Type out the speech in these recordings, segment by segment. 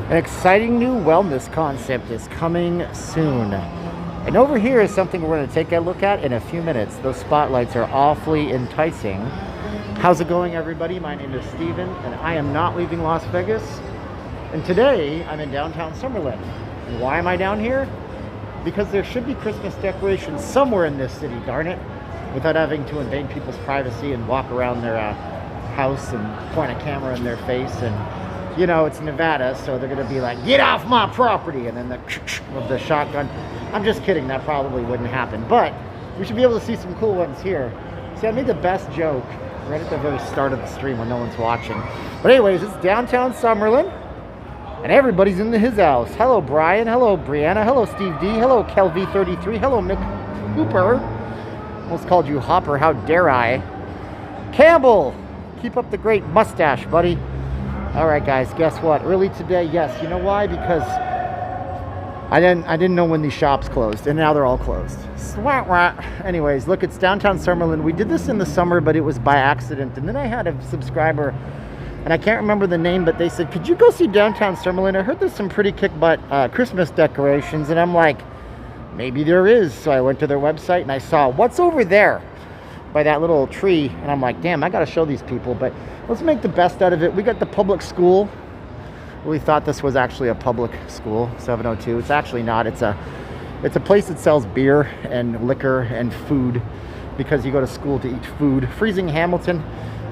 An exciting new wellness concept is coming soon. And over here is something we're going to take a look at in a few minutes. Those spotlights are awfully enticing. How's it going, everybody? My name is Steven, and I am not leaving Las Vegas. And today, I'm in downtown Summerlin. And why am I down here? Because there should be Christmas decorations somewhere in this city, darn it, without having to invade people's privacy and walk around their house and point a camera in their face. And, you know, it's Nevada, so they're going to be like, get off my property, and then of the shotgun. I'm just kidding, that probably wouldn't happen. But we should be able to see some cool ones here. See, I made the best joke right at the very start of the stream when no one's watching. But anyways, it's downtown Summerlin. And everybody's in his house. Hello, Brian. Hello, Brianna. Hello, Steve D. Hello, Kelv33. Hello, Mick Hooper. Almost called you Hopper. How dare I? Campbell, keep up the great mustache, buddy. All right, guys. Guess what? Early today, yes. You know why? Because I didn't know when these shops closed, and now they're all closed. Anyways, look, it's downtown Summerlin. We did this in the summer, but it was by accident. And then I had a subscriber, and I can't remember the name, but they said, could you go see downtown Summerlin? I heard there's some pretty kick-butt Christmas decorations. And I'm like, maybe there is. So I went to their website, and I saw what's over there by that little tree. And I'm like, damn, I got to show these people. But let's make the best out of it. We got the public school. We thought this was actually a public school, 702. It's actually not. It's a place that sells beer and liquor and food because you go to school to eat food. Freezing Hamilton,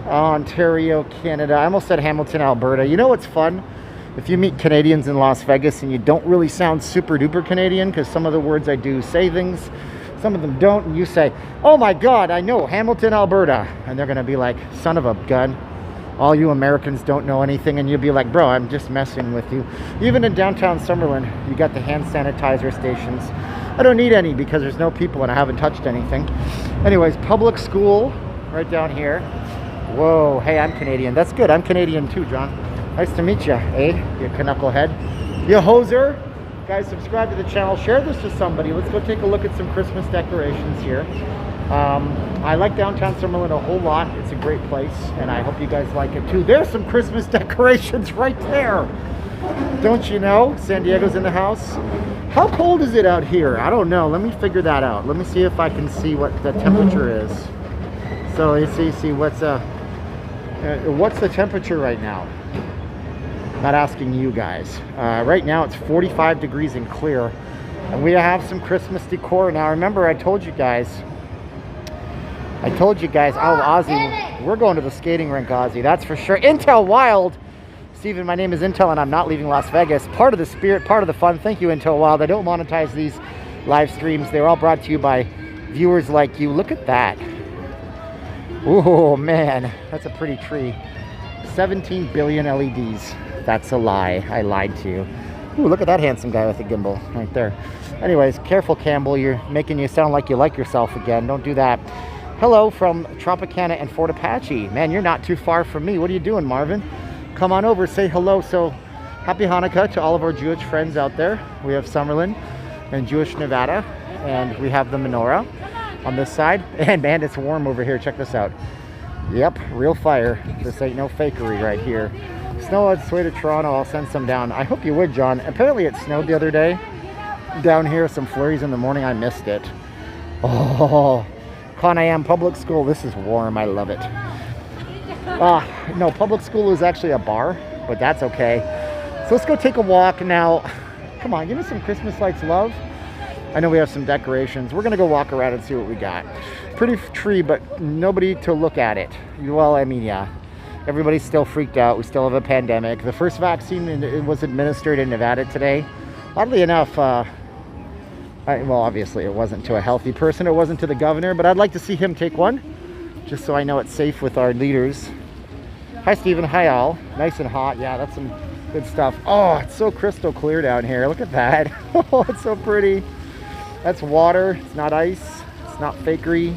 Ontario, Canada. I almost said Hamilton, Alberta. You know what's fun? If you meet Canadians in Las Vegas and you don't really sound super duper Canadian, because some of the words I do say things, some of them don't, and you say, oh my God, I know, Hamilton, Alberta. And they're going to be like, son of a gun. All you Americans don't know anything, and you'll be like, bro, I'm just messing with you. Even in downtown Summerlin, you got the hand sanitizer stations. I don't need any because there's no people and I haven't touched anything. Anyways, public school right down here. Whoa, hey, I'm Canadian. That's good. I'm Canadian too, John. Nice to meet you, eh? You knucklehead. You hoser. Guys, subscribe to the channel. Share this with somebody. Let's go take a look at some Christmas decorations here. I like downtown Summerlin a whole lot. It's a great place, and I hope you guys like it too. There's some Christmas decorations right there. Don't you know? San Diego's in the house. How cold is it out here? I don't know. Let me figure that out. Let me see if I can see what the temperature is. So let's see what's the temperature right now? Not asking you guys. Right now it's 45 degrees and clear, and we have some Christmas decor. Now remember, I told you guys, oh, Ozzy, we're going to the skating rink, Ozzy, that's for sure. Intel Wild. Steven, my name is Intel, and I'm not leaving Las Vegas. Part of the spirit, part of the fun. Thank you, Intel Wild. I don't monetize these live streams. They're all brought to you by viewers like you. Look at that. Oh, man, that's a pretty tree. 17 billion LEDs. That's a lie. I lied to you. Ooh, look at that handsome guy with the gimbal right there. Anyways, careful, Campbell. You're making you sound like you like yourself again. Don't do that. Hello from Tropicana and Fort Apache. Man, you're not too far from me. What are you doing, Marvin? Come on over, say hello. So, happy Hanukkah to all of our Jewish friends out there. We have Summerlin and Jewish Nevada, and we have the menorah on this side. And man, it's warm over here. Check this out. Yep, real fire. This ain't no fakery right here. Snow on its way to Toronto. I'll send some down. I hope you would, John. Apparently it snowed the other day down here. Some flurries in the morning. I missed it. Oh, Conayam Public School. This is warm. I love it. No, public school is actually a bar, but that's okay. So let's go take a walk now. Come on, give me some Christmas lights, love. I know we have some decorations. We're gonna go walk around and see what we got. Pretty tree, but nobody to look at it. Well, I mean, yeah. Everybody's still freaked out. We still have a pandemic. The first vaccine was administered in Nevada today. Oddly enough, well, obviously it wasn't to a healthy person. It wasn't to the governor, but I'd like to see him take one, just so I know it's safe with our leaders. Hi, Stephen. Hi, all. Nice and hot. Yeah, that's some good stuff. Oh, it's so crystal clear down here. Look at that. Oh, it's so pretty. That's water. It's not ice. It's not fakery.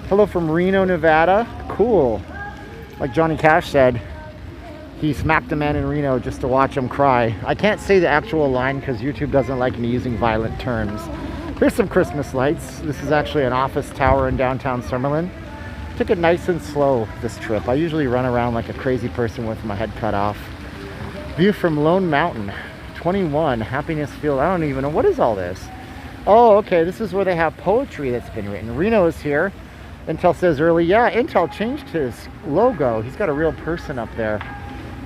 Hello from Reno, Nevada. Cool. Like Johnny Cash said, he smacked a man in Reno just to watch him cry. I can't say the actual line because YouTube doesn't like me using violent terms. Here's some Christmas lights. This is actually an office tower in downtown Summerlin. Took it nice and slow this trip. I usually run around like a crazy person with my head cut off. View from Lone Mountain. 21, Happiness Field. I don't even know. What is all this? Oh, okay. This is where they have poetry that's been written. Reno is here. Intel says early. Yeah, Intel changed his logo. He's got a real person up there.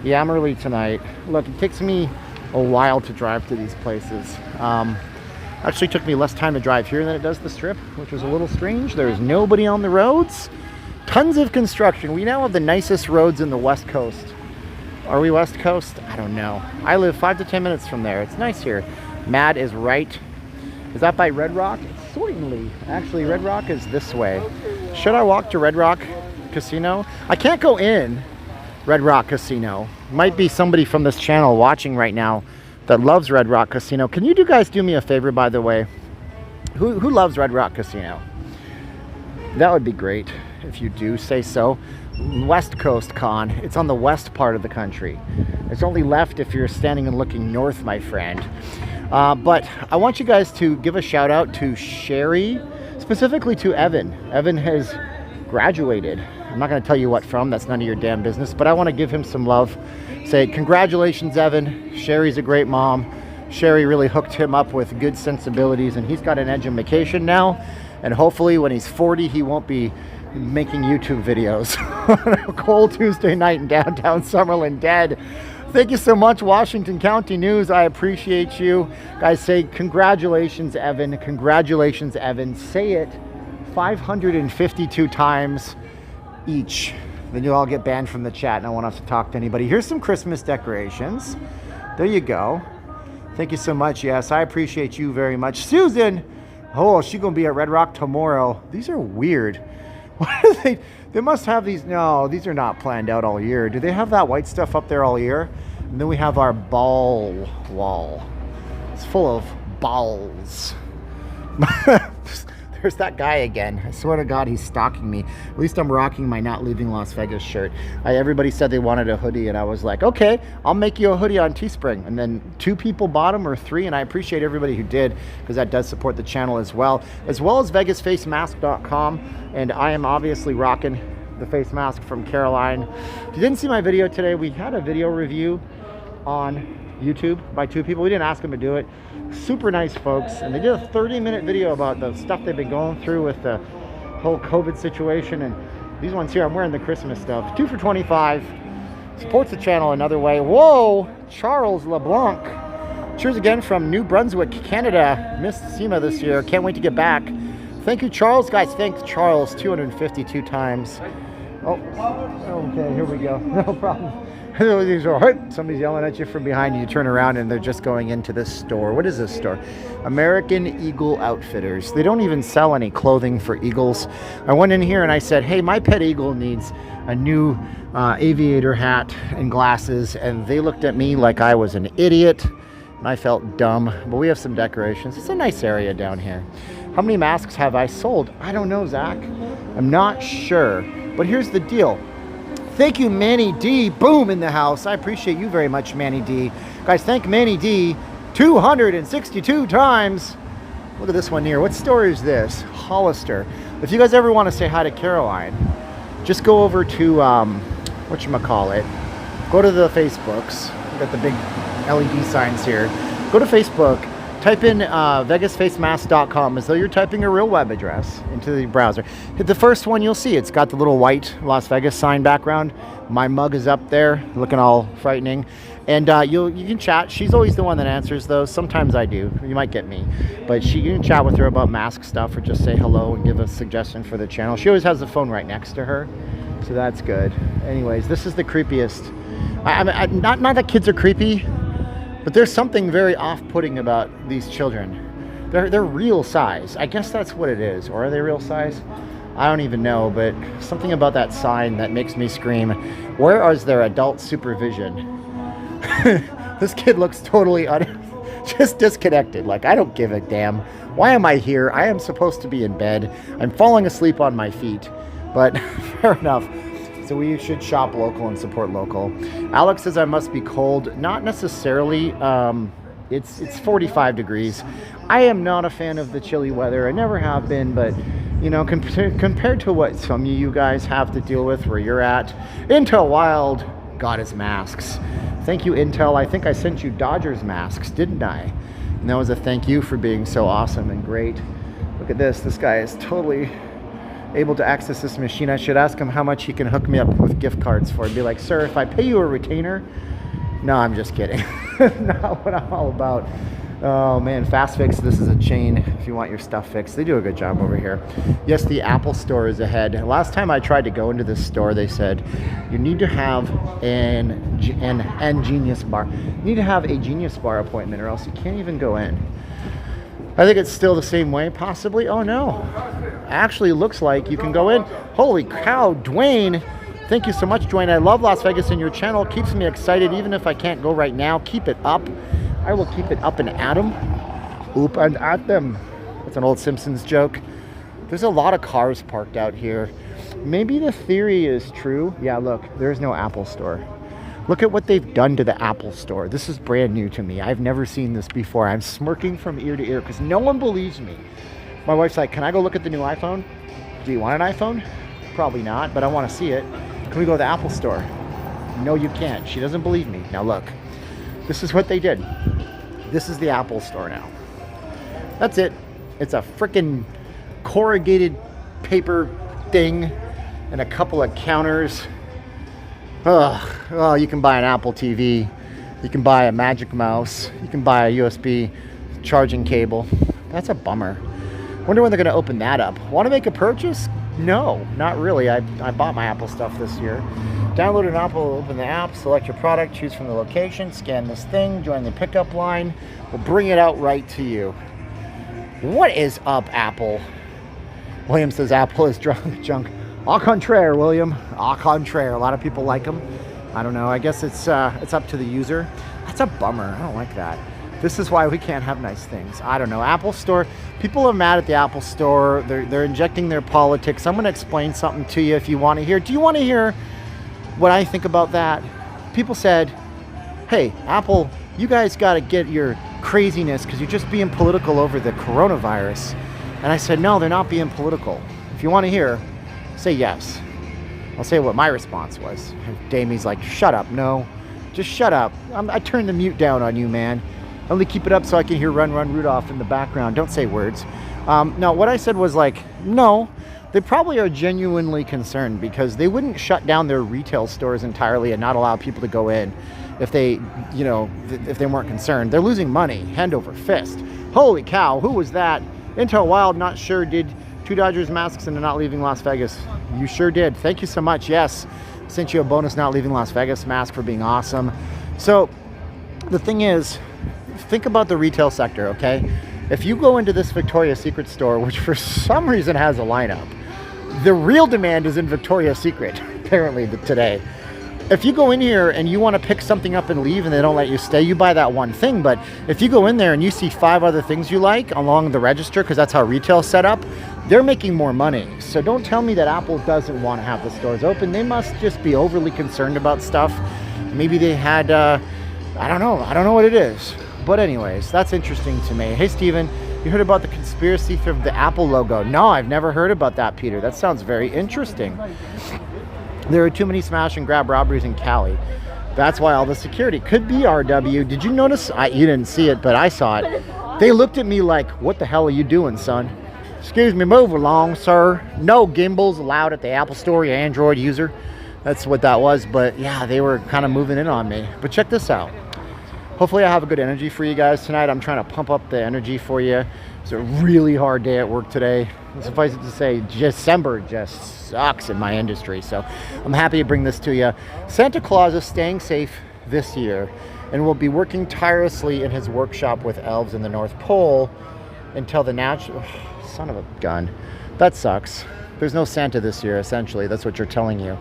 Yeah, I'm early tonight. Look, it takes me a while to drive to these places. Actually took me less time to drive here than it does the Strip, which was a little strange. There's nobody on the roads. Tons of construction. We now have the nicest roads in the West Coast. Are we West Coast? I don't know. I live 5 to 10 minutes from there. It's nice here. Mad is right. Is that by Red Rock? Certainly. Actually, Red Rock is this way. Should I walk to Red Rock Casino? I can't go in Red Rock Casino. Might be somebody from this channel watching right now that loves Red Rock Casino. Can you guys do me a favor, by the way? Who loves Red Rock Casino? That would be great if you do say so. West Coast Con. It's on the west part of the country. It's only left if you're standing and looking north, my friend. But I want you guys to give a shout out to Sherry, specifically to Evan. Evan has graduated. I'm not going to tell you what from. That's none of your damn business. But I want to give him some love. Say, congratulations, Evan. Sherry's a great mom. Sherry really hooked him up with good sensibilities, and he's got an education now. And hopefully when he's 40, he won't be making YouTube videos on a cold Tuesday night in downtown Summerlin dead. Thank you so much, Washington County News. I appreciate you. Guys, say congratulations, Evan. Congratulations, Evan. Say it 552 times each. Then you'll all get banned from the chat and I won't have to talk to anybody. Here's some Christmas decorations. There you go. Thank you so much. Yes, I appreciate you very much. Susan! Oh, she's going to be at Red Rock tomorrow. These are weird. What are they? They must have these. No, these are not planned out all year. Do they have that white stuff up there all year? And then we have our ball wall. It's full of balls. There's that guy again. I swear to God, he's stalking me. At least I'm rocking my Not Leaving Las Vegas shirt. Everybody said they wanted a hoodie, and I was like, okay, I'll make you a hoodie on Teespring. And then 2 people bought them, or 3, and I appreciate everybody who did, because that does support the channel as well as VegasFaceMask.com. And I am obviously rocking the face mask from Caroline. If you didn't see my video today, we had a video review on YouTube by 2 people. We didn't ask them to do it. Super nice folks, and they did a 30-minute video about the stuff they've been going through with the whole COVID situation. And these ones here, I'm wearing the Christmas stuff. 2 for $25. Supports the channel another way. Whoa, Charles LeBlanc. Cheers again from New Brunswick, Canada. Missed SEMA this year. Can't wait to get back. Thank you, Charles. Guys, thank Charles 252 times. Oh, okay, here we go. No problem. Somebody's yelling at you from behind you. You turn around and they're just going into this store. What is this store? American Eagle Outfitters. They don't even sell any clothing for eagles. I went in here and I said, hey, my pet eagle needs a new aviator hat and glasses. And they looked at me like I was an idiot. And I felt dumb. But we have some decorations. It's a nice area down here. How many masks have I sold? I don't know, Zach. I'm not sure. But here's the deal. Thank you, Manny D. Boom, in the house. I appreciate you very much, Manny D. Guys, thank Manny D 262 times. Look at this one here. What store is this? Hollister. If you guys ever want to say hi to Caroline, just go over to, whatchamacallit. Go to the Facebooks. We've got the big LED signs here. Go to Facebook. Type in VegasFaceMask.com as though you're typing a real web address into the browser. Hit the first one you'll see. It's got the little white Las Vegas sign background. My mug is up there, looking all frightening. And you can chat. She's always the one that answers those. Sometimes I do. You might get me. But you can chat with her about mask stuff or just say hello and give a suggestion for the channel. She always has the phone right next to her. So that's good. Anyways, this is the creepiest. Not that kids are creepy. But there's something very off-putting about these children. They're real size. I guess that's what it is. Or are they real size? I don't even know, but something about that sign that makes me scream. Where is their adult supervision? This kid looks totally just disconnected. Like, I don't give a damn. Why am I here? I am supposed to be in bed. I'm falling asleep on my feet. But fair enough. So we should shop local and support local. Alex says I must be cold. Not necessarily. It's 45 degrees. I am not a fan of the chilly weather. I never have been, but you know, compared to what some of you guys have to deal with where you're at, into Wild, God is masks. Thank you, Intel. I think I sent you Dodgers masks, didn't I? And that was a thank you for being so awesome and great. Look at this. This guy is totally able to access this machine. I should ask him how much he can hook me up with gift cards for. I'd be like, sir, if I pay you a retainer. No, I'm just kidding. Not what I'm all about. Oh man, Fast Fix, this is a chain if you want your stuff fixed. They do a good job over here. Yes, the Apple store is ahead. Last time I tried to go into this store, they said you need to have an Genius Bar. You need to have a Genius Bar appointment or else you can't even go in. I think it's still the same way, possibly. Oh no, actually looks like you can go in. Holy cow, Dwayne. Thank you so much, Dwayne. I love Las Vegas, and your channel keeps me excited even if I can't go right now. Keep it up. I will keep it up and at them. Oop and at them. That's an old Simpsons joke. There's a lot of cars parked out here. Maybe the theory is true. Yeah, look, there's no Apple store. Look at what they've done to the Apple store. This is brand new to me. I've never seen this before. I'm smirking from ear to ear because no one believes me. My wife's like, can I go look at the new iPhone? Do you want an iPhone? Probably not, but I want to see it. Can we go to the Apple store? No, you can't. She doesn't believe me. Now look, this is what they did. This is the Apple store now. That's it. It's a freaking corrugated paper thing and a couple of counters. Ugh. Oh, you can buy an Apple TV. You can buy a Magic Mouse. You can buy a USB charging cable. That's a bummer. Wonder when they're going to open that up. Want to make a purchase? No, not really. I bought my Apple stuff this year. Download an Apple, open the app, select your product, choose from the location, scan this thing, join the pickup line. We'll bring it out right to you. What is up, Apple? William says Apple is junk. Au contraire, William. Au contraire. A lot of people like them. I don't know. I guess it's up to the user. That's a bummer. I don't like that. This is why we can't have nice things. I don't know. Apple Store. People are mad at the Apple Store. They're injecting their politics. I'm going to explain something to you if you want to hear. Do you want to hear what I think about that? People said, hey, Apple, you guys got to get your craziness because you're just being political over the coronavirus. And I said, no, they're not being political. If you want to hear, say yes. I'll say what my response was. Damie's like, shut up. No, just shut up. I turned the mute down on you, man. I only keep it up so I can hear Run Run Rudolph in the background. Don't say words. No, what I said was like, no, they probably are genuinely concerned because they wouldn't shut down their retail stores entirely and not allow people to go in if they, you know, if they weren't concerned. They're losing money, hand over fist. Holy cow, who was that? Intel Wild, not sure, did 2 Dodgers masks and not leaving Las Vegas. You sure did. Thank you so much. Yes, sent you a bonus not leaving Las Vegas mask for being awesome. So the thing is, think about the retail sector, okay? If you go into this Victoria's Secret store, which for some reason has a lineup, the real demand is in Victoria's Secret, apparently today. If you go in here and you want to pick something up and leave and they don't let you stay, you buy that one thing. But if you go in there and you see 5 other things you like along the register, because that's how retail's set up, they're making more money. So don't tell me that Apple doesn't want to have the stores open. They must just be overly concerned about stuff. Maybe they had, I don't know what it is. But anyways, that's interesting to me. Hey, Steven, you heard about the conspiracy of the Apple logo? No, I've never heard about that, Peter. That sounds very interesting. There are too many smash and grab robberies in Cali. That's why all the security. Could be RW. Did you notice? You didn't see it, but I saw it. They looked at me like, what the hell are you doing, son? Excuse me, move along, sir. No gimbals allowed at the Apple Store, you Android user. That's what that was. But yeah, they were kind of moving in on me. But check this out. Hopefully I have a good energy for you guys tonight. I'm trying to pump up the energy for you. It's a really hard day at work today. Suffice it to say, December just sucks in my industry. So I'm happy to bring this to you. Santa Claus is staying safe this year and will be working tirelessly in his workshop with elves in the North Pole until the natural... son of a gun. That sucks. There's no Santa this year, essentially. That's what you're telling you.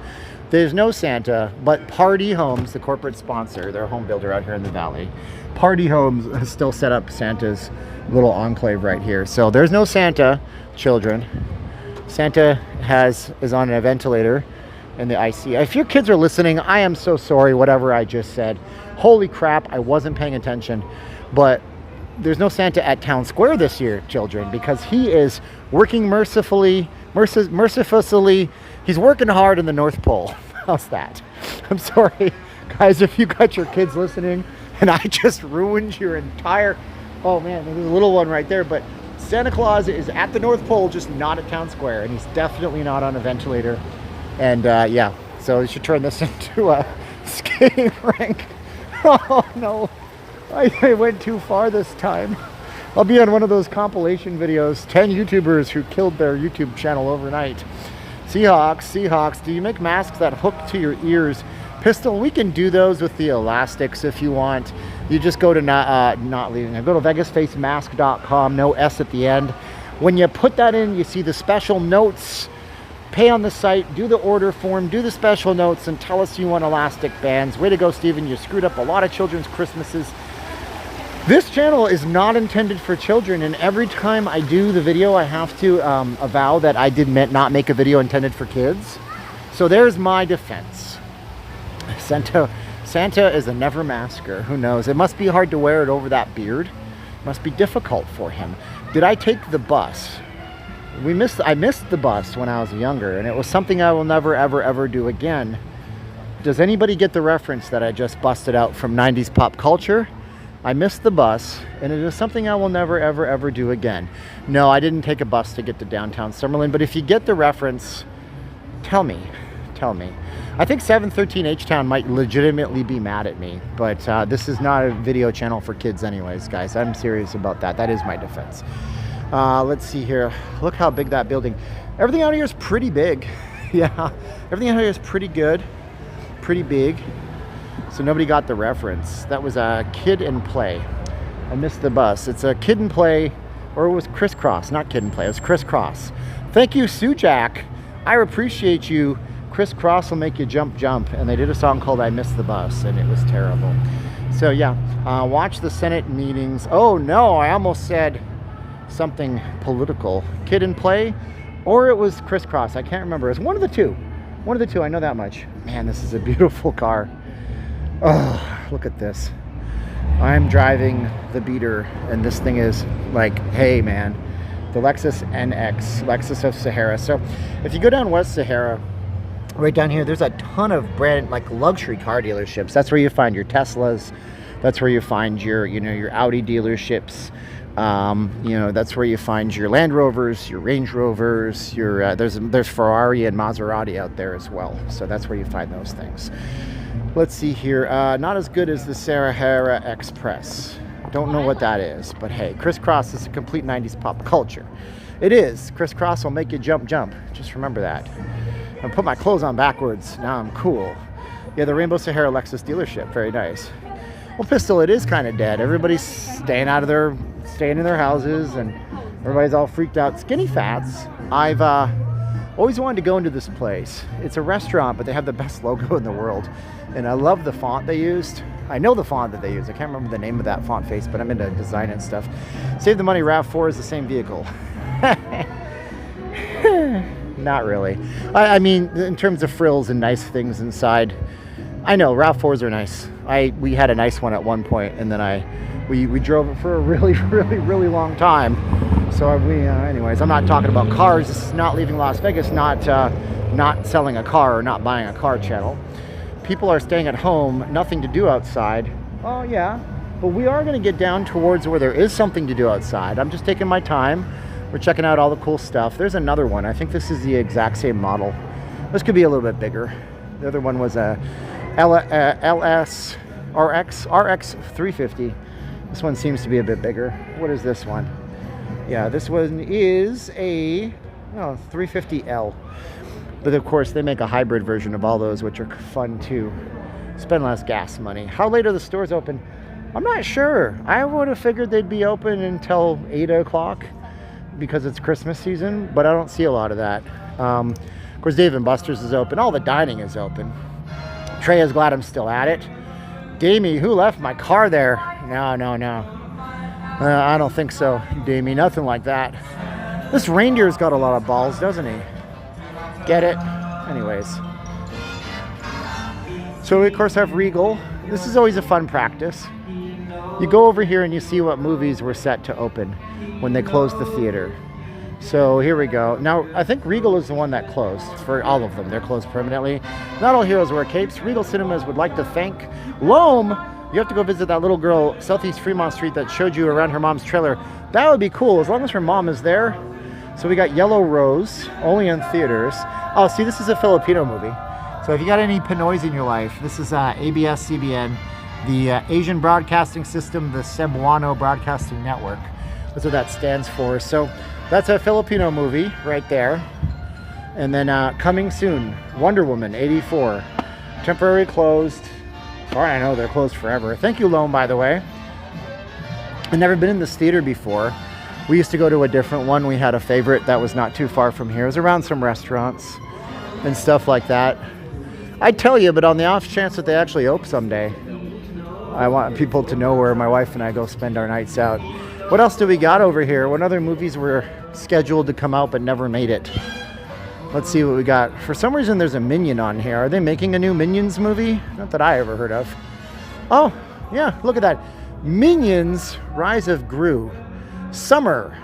There's no Santa, but Party Homes, the corporate sponsor, their home builder out here in the valley, Party Homes has still set up Santa's little enclave right here. So there's no Santa, children. Santa is on a ventilator in the IC. If your kids are listening, I am so sorry, whatever I just said. Holy crap, I wasn't paying attention. But there's no Santa at Town Square this year, children, because he is working mercifully. He's working hard in the North Pole. How's that? I'm sorry. Guys, if you got your kids listening and I just ruined your entire... Oh man, there's a little one right there, but Santa Claus is at the North Pole, just not at Town Square, and he's definitely not on a ventilator. And yeah, so you should turn this into a skating rink. Oh no, I went too far this time. I'll be on one of those compilation videos, 10 YouTubers who killed their YouTube channel overnight. Seahawks, do you make masks that hook to your ears? Pistol, we can do those with the elastics if you want. You just go to go to vegasfacemask.com, no S at the end. When you put that in, you see the special notes. Pay on the site, do the order form, do the special notes, and tell us you want elastic bands. Way to go, Steven. You screwed up a lot of children's Christmases. This channel is not intended for children, and every time I do the video, I have to avow that I did not make a video intended for kids. So there's my defense. Santa is a never masker. Who knows? It must be hard to wear it over that beard. It must be difficult for him. Did I take the bus? I missed the bus when I was younger, and it was something I will never, ever, ever do again. Does anybody get the reference that I just busted out from 90s pop culture? I missed the bus, and it is something I will never, ever, ever do again. No, I didn't take a bus to get to downtown Summerlin, but if you get the reference, tell me. I think 713 H-Town might legitimately be mad at me, but this is not a video channel for kids anyways, guys. I'm serious about that. That is my defense. Let's see here. Look how big that building. Everything out here is pretty big. Yeah, everything out here is pretty good, pretty big. So nobody got the reference. That was a Kid and Play. I missed the bus. It's a Kid and Play, or it was Crisscross, not Kid and Play. It was Crisscross. Thank you, Sue Jack. I appreciate you. Crisscross will make you jump. And they did a song called I Missed the Bus, and it was terrible. So yeah, watch the Senate meetings. Oh no, I almost said something political. Kid and Play, or it was Crisscross. I can't remember. It's one of the two. I know that much. Man, this is a beautiful car. Oh, look at this. I'm driving the beater, and this thing is like, hey man, the Lexus NX, Lexus of Sahara. So if you go down West Sahara, right down here, there's a ton of brand, like luxury car dealerships. That's where you find your Teslas. That's where you find your, your Audi dealerships. That's where you find your Land Rovers, your Range Rovers, your there's Ferrari and Maserati out there as well. So that's where you find those things. Let's see here. Not as good as the Sahara Express. Don't know what that is, but hey, Crisscross is a complete 90s pop culture. It is. Crisscross will make you jump. Just remember that. I put my clothes on backwards. Now I'm cool. Yeah, the Rainbow Sahara Lexus dealership. Very nice. Well, Pistol, it is kind of dead. Everybody's staying in their houses, and everybody's all freaked out. Skinny Fats. I've always wanted to go into this place. It's a restaurant, but they have the best logo in the world. And I love the font they used. I know the font that they use. I can't remember the name of that font face, but I'm into design and stuff. Save the money, RAV4 is the same vehicle. Not really. I mean, in terms of frills and nice things inside, I know RAV4s are nice. We had a nice one at one point, and then we drove it for a really long time. So anyways, I'm not talking about cars. This is not leaving Las Vegas, not selling a car or not buying a car channel. People are staying at home, nothing to do outside. Oh yeah, but we are going to get down towards where there is something to do outside. I'm just taking my time. We're checking out all the cool stuff. There's another one. I think this is the exact same model. This could be a little bit bigger. The other one was a LS RX 350. This one seems to be a bit bigger. What is this one? Yeah, this one is a 350L. But of course, they make a hybrid version of all those, which are fun too. Spend less gas money. How late are the stores open? I'm not sure. I would have figured they'd be open until 8 o'clock because it's Christmas season, but I don't see a lot of that. Of course, Dave & Buster's is open. All the dining is open. Trey is glad I'm still at it. Damie, who left my car there? No. I don't think so, Damie. Nothing like that. This reindeer's got a lot of balls, doesn't he? Get it? Anyways. So we, of course, have Regal. This is always a fun practice. You go over here and you see what movies were set to open when they closed the theater. So here we go. Now, I think Regal is the one that closed for all of them. They're closed permanently. Not all heroes wear capes. Regal Cinemas would like to thank Loam. You have to go visit that little girl, Southeast Fremont Street, that showed you around her mom's trailer. That would be cool, as long as her mom is there. So we got Yellow Rose, only in theaters. Oh, see, this is a Filipino movie. So if you got any Pinoys in your life, this is ABS-CBN, the Asian Broadcasting System, the Cebuano Broadcasting Network. That's what that stands for. So that's a Filipino movie right there. And then coming soon, Wonder Woman 84. Temporarily closed. As far as I know, they're closed forever. Thank you, Loam, by the way. I've never been in this theater before. We used to go to a different one. We had a favorite that was not too far from here. It was around some restaurants and stuff like that. I'd tell you, but on the off chance that they actually open someday, I want people to know where my wife and I go spend our nights out. What else do we got over here? What other movies were scheduled to come out but never made it? Let's see what we got. For some reason, there's a Minion on here. Are they making a new Minions movie? Not that I ever heard of. Oh, yeah, look at that. Minions, Rise of Gru. Summer.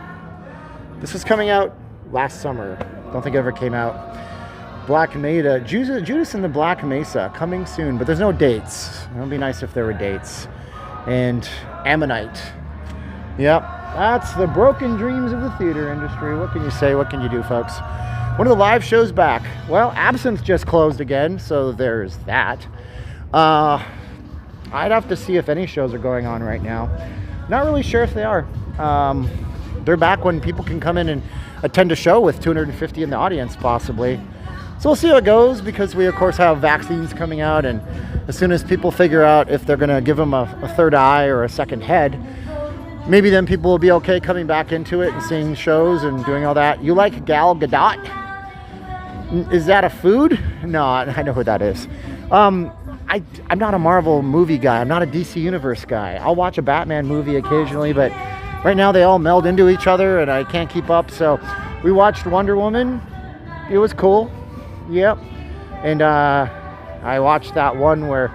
This was coming out last summer. Don't think it ever came out. Black Mesa. Judas and the Black Mesa coming soon, but there's no dates. It would be nice if there were dates. And Ammonite. Yep, that's the broken dreams of the theater industry. What can you say? What can you do, folks? One of the live shows back. Well, Absinthe just closed again, so there's that. I'd have to see if any shows are going on right now. Not really sure if they are. They're back when people can come in and attend a show with 250 in the audience, possibly. So we'll see how it goes, because we, of course, have vaccines coming out, and as soon as people figure out if they're going to give them a third eye or a second head, maybe then people will be okay coming back into it and seeing shows and doing all that. You like Gal Gadot? Is that a food? No, I know who that is. I'm not a Marvel movie guy. I'm not a DC Universe guy. I'll watch a Batman movie occasionally, but right now they all meld into each other and I can't keep up. So we watched Wonder Woman. It was cool. Yep. And I watched that one where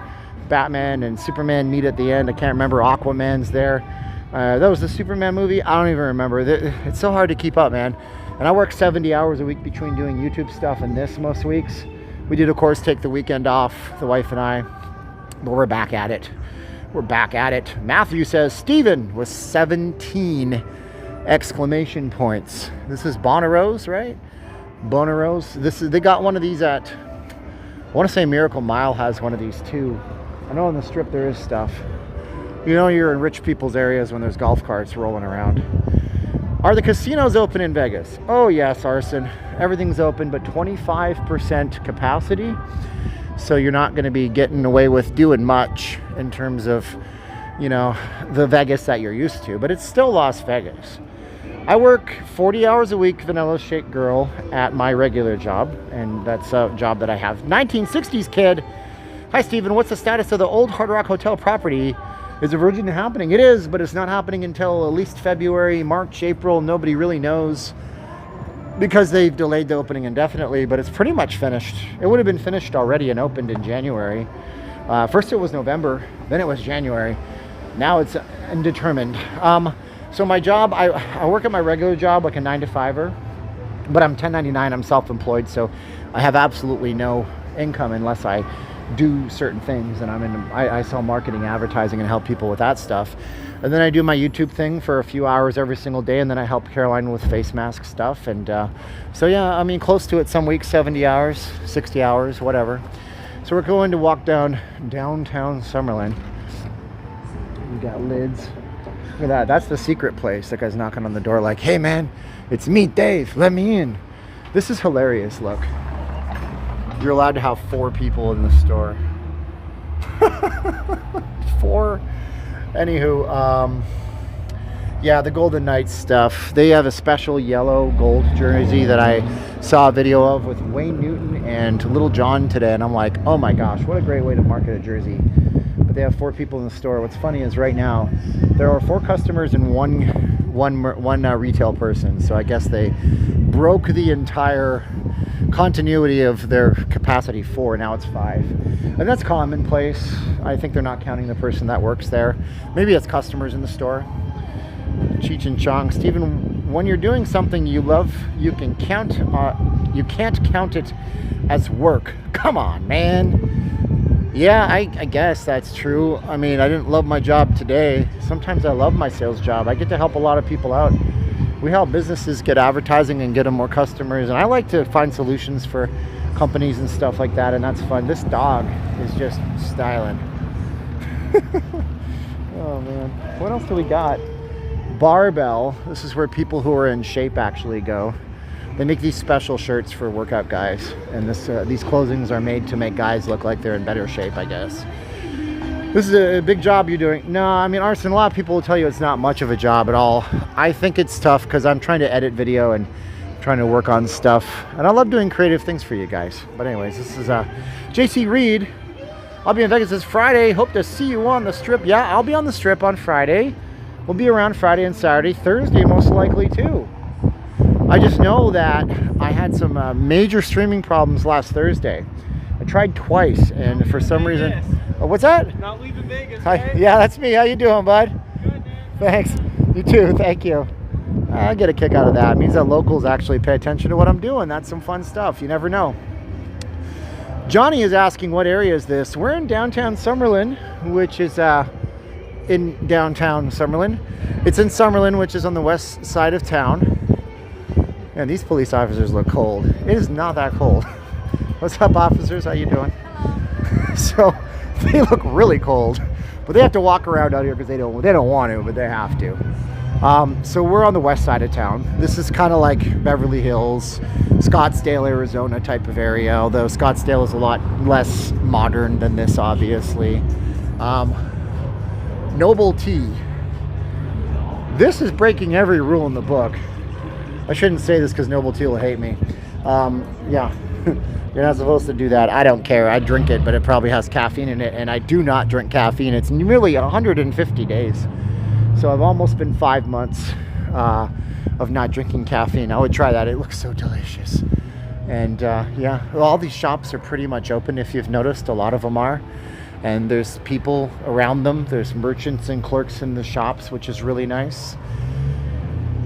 Batman and Superman meet at the end. I can't remember. Aquaman's there. That was the Superman movie. I don't even remember. It's so hard to keep up, man. And I work 70 hours a week between doing YouTube stuff and this most weeks. We did, of course, take the weekend off, the wife and I. But we're back at it. We're back at it. Matthew says, Steven with 17 exclamation points. This is Bonneros, right? Bonneros. They got one of these at, I want to say Miracle Mile has one of these too. I know on the Strip there is stuff. You know you're in rich people's areas when there's golf carts rolling around. Are the casinos open in Vegas? Oh yes, Arson. Everything's open, but 25% capacity. So you're not going to be getting away with doing much in terms of, you know, the Vegas that you're used to. But it's still Las Vegas. I work 40 hours a week, Vanilla Shake Girl, at my regular job. And that's a job that I have. 1960s kid. Hi, Steven. What's the status of the old Hard Rock Hotel property? Is the Virgin happening? It is, but it's not happening until at least February, March, April. Nobody really knows because they've delayed the opening indefinitely, but it's pretty much finished. It would have been finished already and opened in January. First it was November, then it was January. Now it's undetermined. So my job, I work at my regular job, like a 9-to-5er, but I'm 1099, I'm self-employed, so I have absolutely no income unless I do certain things, and I sell marketing, advertising, and help people with that stuff. And then I do my YouTube thing for a few hours every single day, and then I help Caroline with face mask stuff. And so yeah, I mean, close to it. Some weeks 70 hours, 60 hours, whatever. So we're going to walk down downtown Summerlin. We got lids. Look at that. That's the secret place. That guy's knocking on the door like, hey man, it's me, Dave, let me in. This is hilarious. Look, you're allowed to have 4 people in the store. 4. Anywho, yeah, the Golden Knights stuff. They have a special yellow gold jersey that I saw a video of with Wayne Newton and Little John today, and I'm like, oh my gosh, what a great way to market a jersey. But they have 4 people in the store. What's funny is right now there are 4 customers and one retail person. So I guess they broke the entire continuity of their capacity 4. Now it's 5, and that's commonplace. I think they're not counting the person that works there. Maybe it's customers in the store. Cheech and Chong. Steven when you're doing something you love, you can't count it as work. Come on, man. Yeah, I guess that's true. I mean, I didn't love my job today. Sometimes I love my sales job. I get to help a lot of people out. We help businesses get advertising and get them more customers, and I like to find solutions for companies and stuff like that, and that's fun. This dog is just styling. Oh man, what else do we got? Barbell. This is where people who are in shape actually go. They make these special shirts for workout guys, and these clothings are made to make guys look like they're in better shape, I guess. This is a big job you're doing. No, I mean, Arson, a lot of people will tell you it's not much of a job at all. I think it's tough because I'm trying to edit video and trying to work on stuff, and I love doing creative things for you guys. But anyways, this is JC Reed. I'll be in Vegas this Friday. Hope to see you on the strip. Yeah, I'll be on the strip on Friday. We'll be around Friday and Saturday, Thursday most likely too. I just know that I had some major streaming problems last Thursday. I tried twice, and for some reason... what's that? Not leaving Vegas, Hi. okay? Yeah, that's me. How you doing, bud? Good, man. Thanks. You too. Thank you. I get a kick out of that. It means that locals actually pay attention to what I'm doing. That's some fun stuff. You never know. Johnny is asking, what area is this? We're in downtown Summerlin, which is in downtown Summerlin. It's in Summerlin, which is on the west side of town. And these police officers look cold. It is not that cold. What's up, officers? How you doing? So they look really cold, but they have to walk around out here because they don't want to, but they have to. So we're on the west side of town. This is kind of like Beverly Hills, Scottsdale, Arizona type of area, although Scottsdale is a lot less modern than this, obviously. Noble Tea. This is breaking every rule in the book. I shouldn't say this because Noble Tea will hate me. Yeah, you're not supposed to do that. I don't care. I drink it, but it probably has caffeine in it, and I do not drink caffeine. It's nearly 150 days. So I've almost been 5 months of not drinking caffeine. I would try that. It looks so delicious. And yeah, all these shops are pretty much open. If you've noticed, a lot of them are. And there's people around them. There's merchants and clerks in the shops, which is really nice.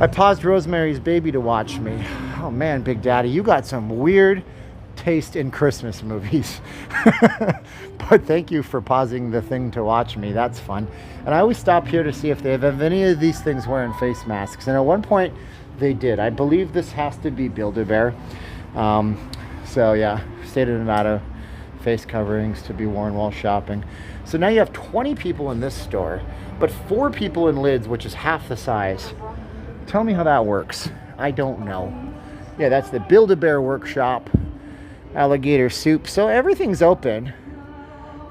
I paused Rosemary's Baby to watch me. Oh man, Big Daddy, you got some weird taste in Christmas movies. But thank you for pausing the thing to watch me. That's fun. And I always stop here to see if they have any of these things wearing face masks. And at one point they did. I believe this has to be Build-A-Bear. So yeah, state of Nevada, face coverings to be worn while shopping. So now you have 20 people in this store, but 4 people in Lids, which is half the size. Tell me how that works. I don't know. Yeah, that's the Build-A-Bear workshop. Alligator soup. So everything's open.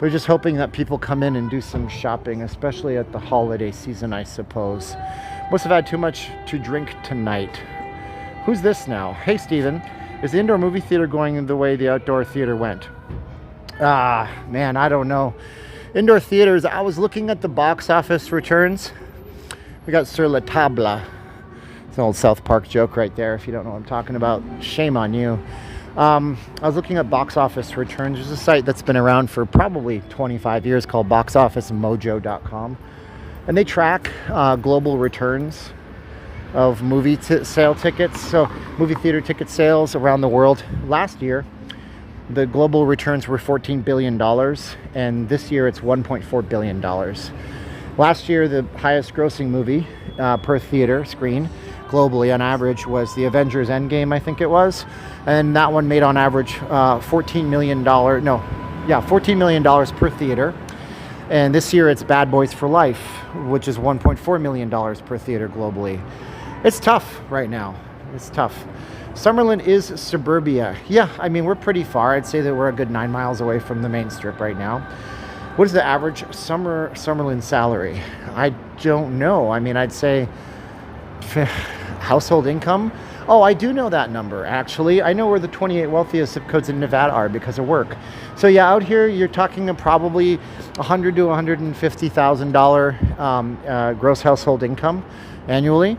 We're just hoping that people come in and do some shopping, especially at the holiday season, I suppose. Must have had too much to drink tonight. Who's this now? Hey, Steven. Is the indoor movie theater going the way the outdoor theater went? Ah, man, I don't know. Indoor theaters, I was looking at the box office returns. We got Sur la Table. It's an old South Park joke right there, if you don't know what I'm talking about. Shame on you. I was looking at box office returns. There's a site that's been around for probably 25 years called boxofficemojo.com. And they track global returns of movie sale tickets. So movie theater ticket sales around the world. Last year, the global returns were $14 billion. And this year, it's $1.4 billion. Last year, the highest grossing movie per theater screen globally on average was the Avengers Endgame, I think it was. And that one made on average $14 million per theater. And this year it's Bad Boys for Life, which is $1.4 million per theater globally. It's tough right now. It's tough. Summerlin is suburbia. Yeah, I mean, we're pretty far. I'd say that we're a good 9 miles away from the main strip right now. What is the average Summerlin salary? I don't know. I mean, I'd say household income. Oh, I do know that number, actually. I know where the 28 wealthiest zip codes in Nevada are because of work. So yeah, out here you're talking probably $100,000 to $150,000 gross household income annually.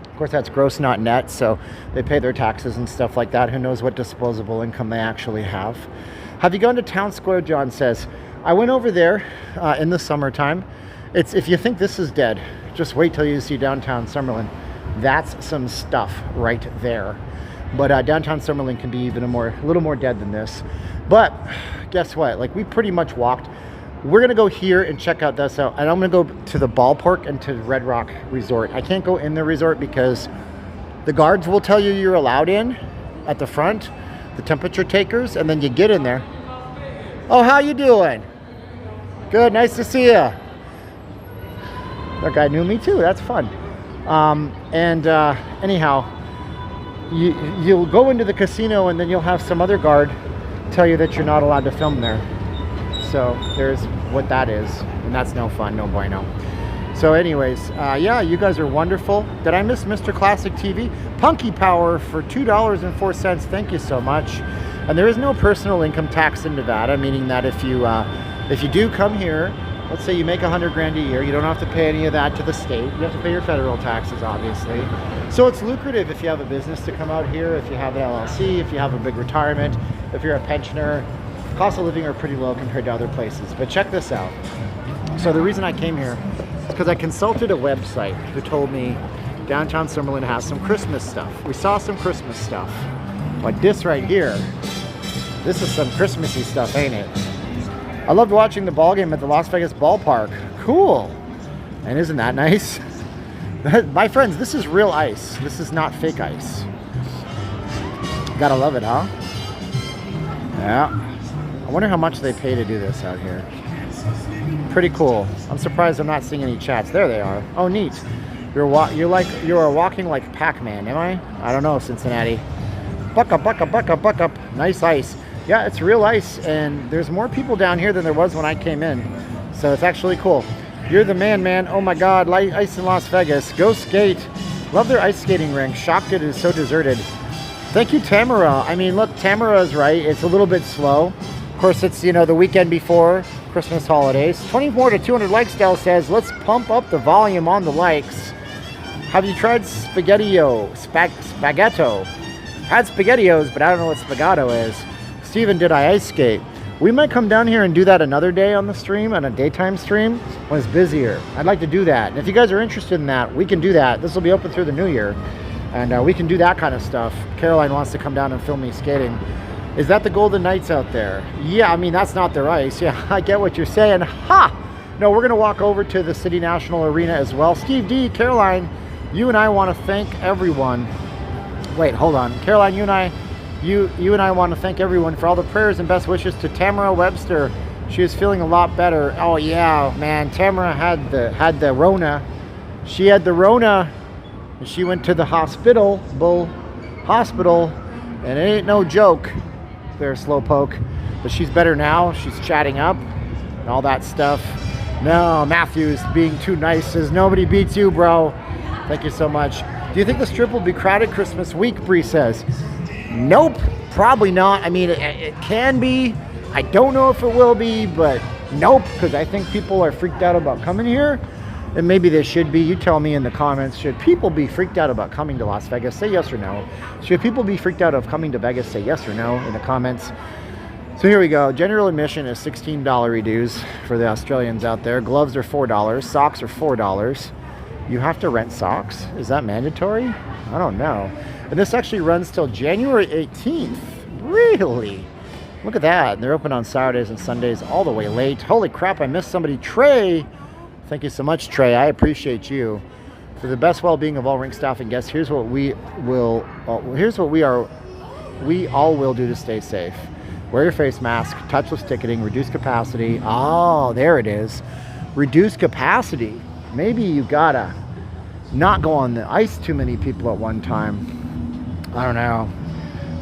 Of course, that's gross, not net, so they pay their taxes and stuff like that. Who knows what disposable income they actually have. Have you gone to Town Square, John says. I went over there in the summertime. If you think this is dead, just wait till you see downtown Summerlin. That's some stuff right there. But downtown Summerlin can be even a little more dead than this. But guess what? Like, we pretty much walked. We're gonna go here and check out this out, and I'm gonna go to the ballpark and to Red Rock Resort. I can't go in the resort because the guards will tell you you're allowed in at the front, the temperature takers, and then you get in there. Oh, how you doing? Good, nice to see you. That guy knew me too. That's fun. Anyhow, you'll go into the casino and then you'll have some other guard tell you that you're not allowed to film there. So there's what that is, and that's no fun, no bueno. So anyways, yeah, you guys are wonderful. Did I miss Mr. Classic TV? Punky Power for $2.04. Thank you so much. And there is no personal income tax in Nevada, meaning that if you do come here, let's say you make $100,000 a year, you don't have to pay any of that to the state. You have to pay your federal taxes, obviously. So it's lucrative if you have a business to come out here, if you have an LLC, if you have a big retirement, if you're a pensioner. Cost of living are pretty low compared to other places. But check this out. So the reason I came here is because I consulted a website who told me downtown Summerlin has some Christmas stuff. We saw some Christmas stuff. But this right here, this is some Christmassy stuff, ain't it? I loved watching the ball game at the Las Vegas Ballpark. Cool. And isn't that nice? My friends, this is real ice. This is not fake ice. Gotta love it, huh? Yeah. I wonder how much they pay to do this out here. Pretty cool. I'm surprised I'm not seeing any chats. There they are. Oh, neat. You are walking like Pac-Man, am I? I don't know, Cincinnati. Buck up, buck up, buck up, buck up. Nice ice. Yeah, it's real ice, and there's more people down here than there was when I came in. So it's actually cool. You're the man, man. Oh my God, ice in Las Vegas. Go skate. Love their ice skating rink. Shocked it is so deserted. Thank you, Tamara. I mean, look, Tamara is right. It's a little bit slow. Of course, it's, you know, the weekend before Christmas holidays. 20 more to 200 likes, Dell says. Let's pump up the volume on the likes. Have you tried Spaghetti-O? Spaghetto. Had SpaghettiOs, but I don't know what Spaghetto is. Steven, did I ice skate? We might come down here and do that another day on the stream, on a daytime stream, when it's busier. I'd like to do that. And if you guys are interested in that, we can do that. This will be open through the new year. And we can do that kind of stuff. Caroline wants to come down and film me skating. Is that the Golden Knights out there? Yeah, I mean, that's not their ice. Yeah, I get what you're saying. Ha! No, we're going to walk over to the City National Arena as well. Steve D, Caroline, you and I want to thank everyone. Wait, hold on. Caroline, you and I want to thank everyone for all the prayers and best wishes to Tamara Webster. She is feeling a lot better. Oh yeah, man. Tamara had the Rona. She had the Rona. And she went to the hospital, and it ain't no joke. There, Slowpoke. But she's better now. She's chatting up and all that stuff. No, Matthews being too nice says nobody beats you, bro. Thank you so much. Do you think the strip will be crowded Christmas week? Bree says. Nope, probably not. I mean, it can be. I don't know if it will be, but nope, because I think people are freaked out about coming here. And maybe they should be. You tell me in the comments. Should people be freaked out about coming to Las Vegas? Say yes or no. Should people be freaked out of coming to Vegas? Say yes or no in the comments. So here we go. General admission is $16 dues for the Australians out there. Gloves are $4. Socks are $4. You have to rent socks? Is that mandatory? I don't know. And this actually runs till January 18th. Really? Look at that. And they're open on Saturdays and Sundays all the way late. Holy crap, I missed somebody. Trey. Thank you so much, Trey. I appreciate you. For the best well-being of all Rink staff and guests, here's what we all will do to stay safe. Wear your face mask, touchless ticketing, reduce capacity. Oh, there it is. Reduce capacity. Maybe you gotta not go on the ice too many people at one time. I don't know.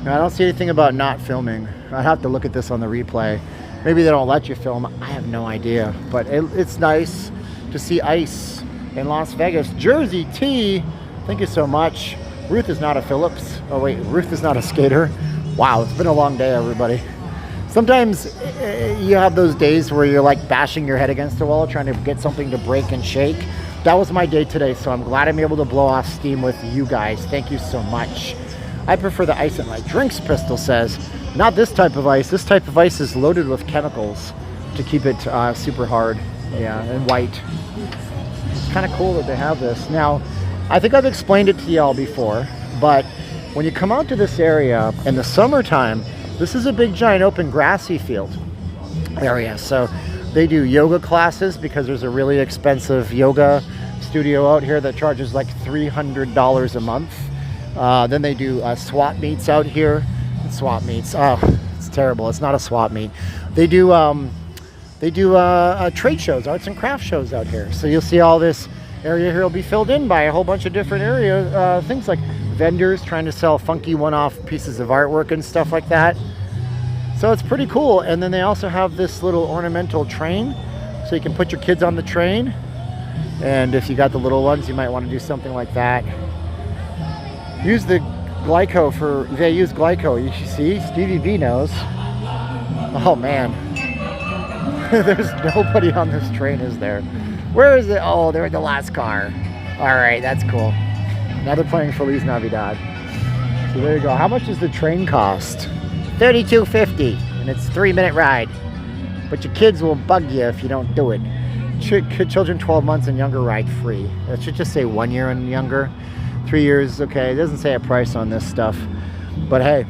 No, I don't see anything about not filming. I'd have to look at this on the replay. Maybe they don't let you film. I have no idea. But it's nice to see ice in Las Vegas. Jersey T, thank you so much. Ruth is not a Phillips. Oh wait, Ruth is not a skater. Wow, it's been a long day, everybody. Sometimes you have those days where you're like bashing your head against the wall, trying to get something to break and shake. That was my day today, so I'm glad I'm able to blow off steam with you guys. Thank you so much. I prefer the ice in my drinks, Pistol says. Not this type of ice. This type of ice is loaded with chemicals to keep it super hard. Yeah, and white. It's kind of cool that they have this. Now, I think I've explained it to y'all before, but when you come out to this area in the summertime, this is a big giant open grassy field area. So they do yoga classes because there's a really expensive yoga studio out here that charges like $300 a month. Then they do swap meets out here. Swap meets. Oh, it's terrible. It's not a swap meet. They do trade shows, arts and craft shows out here. So you'll see all this area here will be filled in by a whole bunch of different areas, things like vendors trying to sell funky one-off pieces of artwork and stuff like that. So it's pretty cool. And then they also have this little ornamental train, so you can put your kids on the train. And if you got the little ones, you might want to do something like that. Use the Glyco for, they use Glyco. You see, Stevie B knows. Oh man, there's nobody on this train, is there? Where is it? Oh, they're in the last car. All right, that's cool. Now they're playing Feliz Navidad. So there you go. How much does the train cost? $32.50, and it's a 3-minute ride. But your kids will bug you if you don't do it. Children 12 months and younger ride free. That should just say 1 year and younger. 3 years, okay. It doesn't say a price on this stuff. But hey,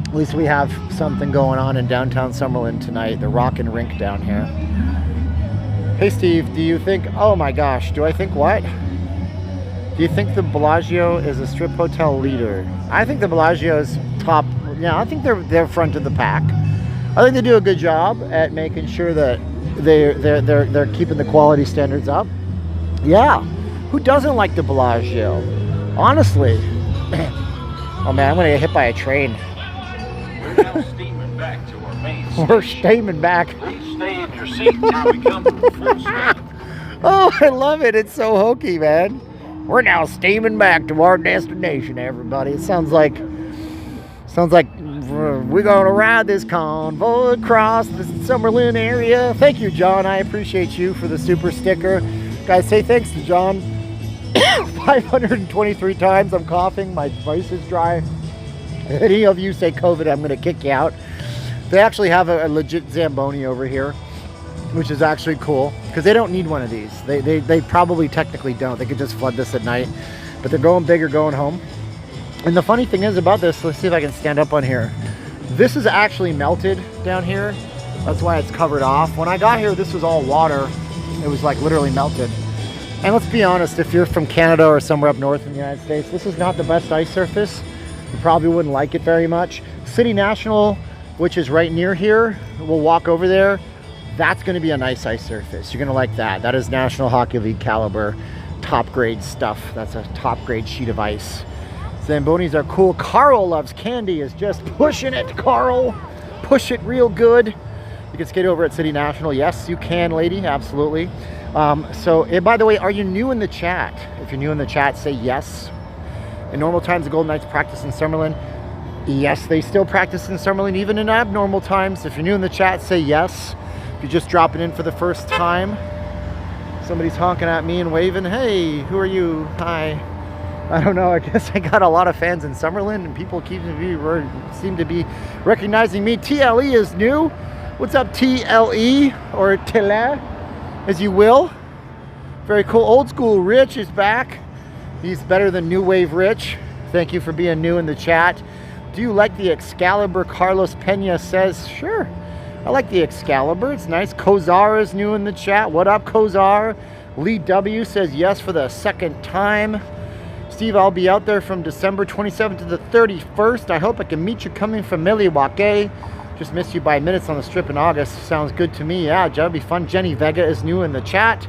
at least we have something going on in downtown Summerlin tonight. The Rockin' Rink down here. Hey Steve, do you think, oh my gosh, do I think what? Do you think the Bellagio is a strip hotel leader? I think the Bellagio is top, yeah, I think they're front of the pack. I think they do a good job at making sure that they're keeping the quality standards up. Yeah, who doesn't like the Bellagio? Honestly. Oh man, I'm gonna get hit by a train. We're now steaming back to our main station. We're steaming back. Please stay in your seat now we come to the full steam. Oh, I love it. It's so hokey, man. We're now steaming back to our destination, everybody. It sounds like we're gonna ride this convoy across the Summerlin area. Thank you, John. I appreciate you for the super sticker. Guys, say thanks to John. 523 times. I'm coughing. My voice is dry. If any of you say COVID, I'm gonna kick you out. They actually have a legit Zamboni over here, which is actually cool because they don't need one of these. They probably technically don't. They could just flood this at night, but they're going big or going home. And the funny thing is about this, let's see if I can stand up on here. This is actually melted down here. That's why it's covered off. When I got here, this was all water. It was like literally melted. And let's be honest, if you're from Canada or somewhere up north in the United States, this is not the best ice surface. You probably wouldn't like it very much. City National, which is right near here, we'll walk over there. That's gonna be a nice ice surface. You're gonna like that. That is National Hockey League caliber, top grade stuff. That's a top grade sheet of ice. Zambonis are cool. Carl loves candy, is just pushing it, Carl. Push it real good. You can skate over at City National. Yes, you can, lady, absolutely. By the way, are you new in the chat? If you're new in the chat, say yes. In normal times, the Golden Knights practice in Summerlin. Yes, they still practice in Summerlin, even in abnormal times. If you're new in the chat, say yes. If you're just dropping in for the first time, somebody's honking at me and waving. Hey, who are you? Hi. I don't know. I guess I got a lot of fans in Summerlin, and people seem to be recognizing me. TLE is new. What's up, TLE, or Tele, as you will. Very cool. Old school Rich is back. He's better than new wave Rich. Thank you for being new in the chat. Do you like the Excalibur? Carlos Pena says, sure. I like the Excalibur. It's nice. Kozar is new in the chat. What up, Kozar? Lee W says yes for the second time. Steve, I'll be out there from December 27th to the 31st. I hope I can meet you coming from Milwaukee. Just missed you by minutes on the strip in August. Sounds good to me. Yeah, that'll be fun. Jenny Vega is new in the chat.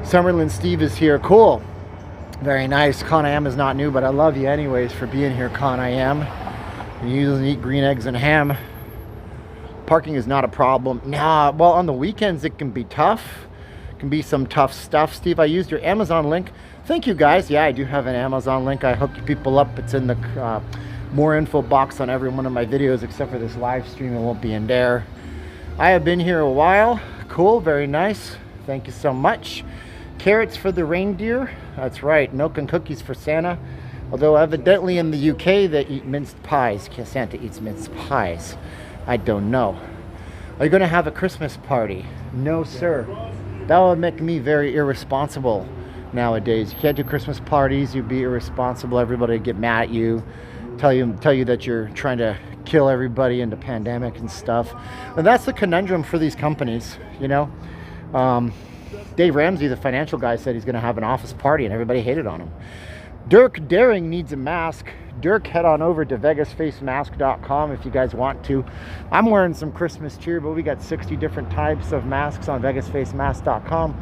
Summerlin Steve is here. Cool. Very nice. Con I Am is not new, but I love you anyways for being here, Con I Am. You usually eat green eggs and ham. Parking is not a problem. Nah, well, on the weekends it can be tough. It can be some tough stuff. Steve, I used your Amazon link. Thank you, guys. Yeah, I do have an Amazon link. I hook you people up. It's in the more info box on every one of my videos, except for this live stream. It won't be in there. I have been here a while. Cool, very nice. Thank you so much. Carrots for the reindeer. That's right. Milk and cookies for Santa. Although evidently in the UK they eat minced pies. Santa eats minced pies. I don't know. Are you going to have a Christmas party? No, sir. That would make me very irresponsible. nowadays. You can't do Christmas parties. You'd be irresponsible. Everybody would get mad at you, tell you that you're trying to kill everybody in the pandemic and stuff. And that's the conundrum for these companies, you know. Dave Ramsey, the financial guy, said he's going to have an office party, and everybody hated on him. Dirk Daring needs a mask. Dirk, head on over to vegasfacemask.com if you guys want to. I'm wearing some Christmas cheer, but we got 60 different types of masks on vegasfacemask.com.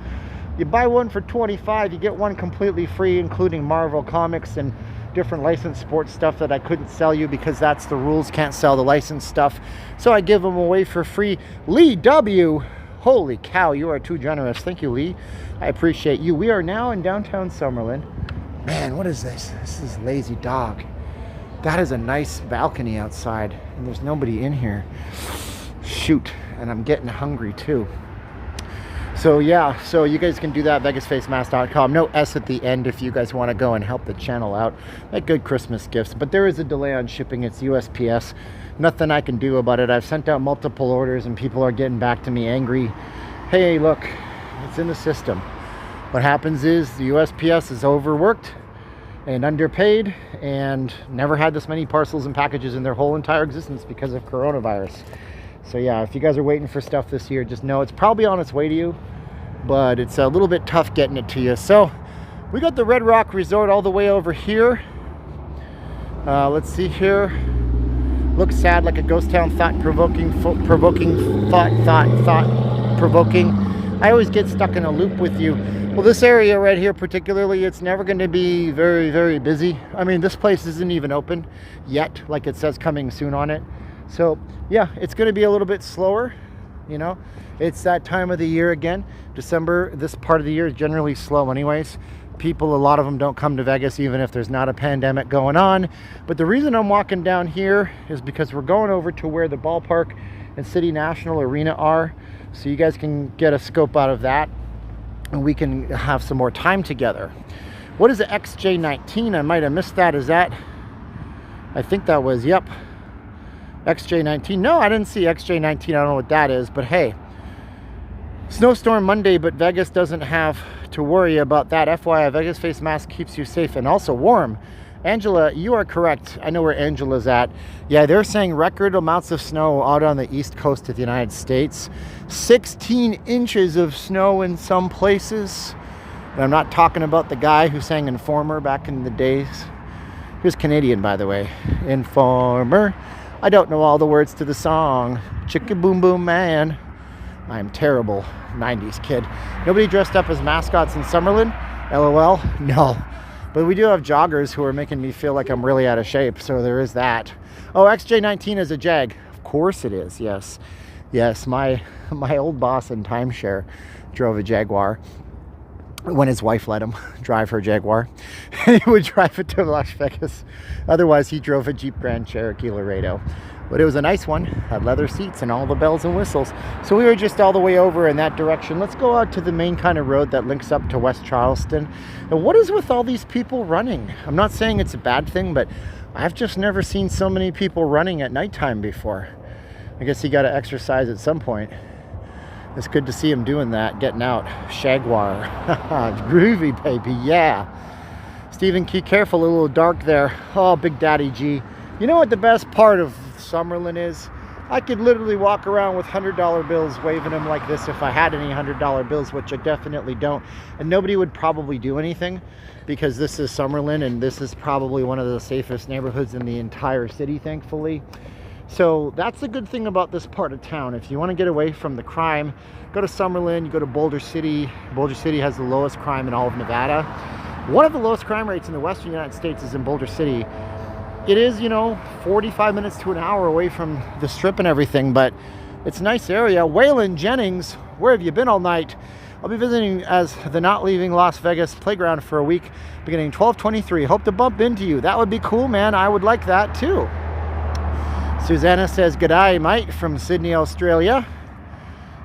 You buy one for $25, you get one completely free, including Marvel Comics and different licensed sports stuff that I couldn't sell you because that's the rules. Can't sell the licensed stuff. So I give them away for free. Lee W. Holy cow, you are too generous. Thank you, Lee. I appreciate you. We are now in downtown Summerlin. Man, what is this? This is Lazy Dog. That is a nice balcony outside, and there's nobody in here. Shoot, and I'm getting hungry too. So yeah, so you guys can do that, vegasfacemask.com. No S at the end if you guys want to go and help the channel out. Make good Christmas gifts, but there is a delay on shipping. It's USPS. Nothing I can do about it. I've sent out multiple orders and people are getting back to me angry. Hey, look, it's in the system. What happens is the USPS is overworked and underpaid and never had this many parcels and packages in their whole entire existence because of coronavirus. So yeah, if you guys are waiting for stuff this year, just know it's probably on its way to you, but it's a little bit tough getting it to you. So we got the Red Rock Resort all the way over here. Let's see here. Looks sad, like a ghost town, thought-provoking. I always get stuck in a loop with you. Well, this area right here particularly, it's never going to be very, very busy. I mean, this place isn't even open yet, like it says coming soon on it. So yeah, it's going to be a little bit slower, you know. It's that time of the year again. December, this part of the year is generally slow anyways. People, a lot of them don't come to Vegas even if there's not a pandemic going on. But the reason I'm walking down here is because we're going over to where the ballpark and City National Arena are. So you guys can get a scope out of that and we can have some more time together. What is the XJ19? I might have missed that. Is that, I think that was, yep, XJ19. No, I didn't see XJ19. I don't know what that is, but hey, snowstorm Monday, but Vegas doesn't have to worry about that. FYI, Vegas face mask keeps you safe and also warm. Angela, you are correct. I know where Angela's at. Yeah, they're saying record amounts of snow out on the east coast of the United States. 16 inches of snow in some places. And I'm not talking about the guy who sang Informer back in the days. He was Canadian, by the way. Informer. I don't know all the words to the song. Chicka Boom Boom Man. I'm terrible 90s kid. Nobody dressed up as mascots in Summerlin? LOL? No. But we do have joggers who are making me feel like I'm really out of shape, so there is that. Oh, XJ19 is a Jag. Of course it is, yes. Yes, my old boss in timeshare drove a Jaguar when his wife let him drive her Jaguar. He would drive it to Las Vegas. Otherwise, he drove a Jeep Grand Cherokee Laredo. But it was a nice one, had leather seats and all the bells and whistles. So we were just all the way over in that direction. Let's go out to the main kind of road that links up to West Charleston. And what is with all these people running? I'm not saying it's a bad thing, but I've just never seen so many people running at nighttime before. I guess you got to exercise at some point. It's good to see him doing that, getting out. Jaguar. Groovy, baby, yeah. Stephen Key, careful, a little dark there. Oh, Big Daddy G. You know what the best part of Summerlin is? I could literally walk around with $100 bills, waving them like this if I had any $100 bills, which I definitely don't. And nobody would probably do anything because this is Summerlin and this is probably one of the safest neighborhoods in the entire city, thankfully. So that's the good thing about this part of town. If you want to get away from the crime, go to Summerlin, you go to Boulder City. Boulder City has the lowest crime in all of Nevada. One of the lowest crime rates in the Western United States is in Boulder City. It is, you know, 45 minutes to an hour away from the strip and everything, but it's a nice area. Waylon Jennings, where have you been all night? I'll be visiting as the Not Leaving Las Vegas playground for a week, beginning 12/23. Hope to bump into you. That would be cool, man. I would like that too. Susanna says, "G'day, mate," from Sydney, Australia.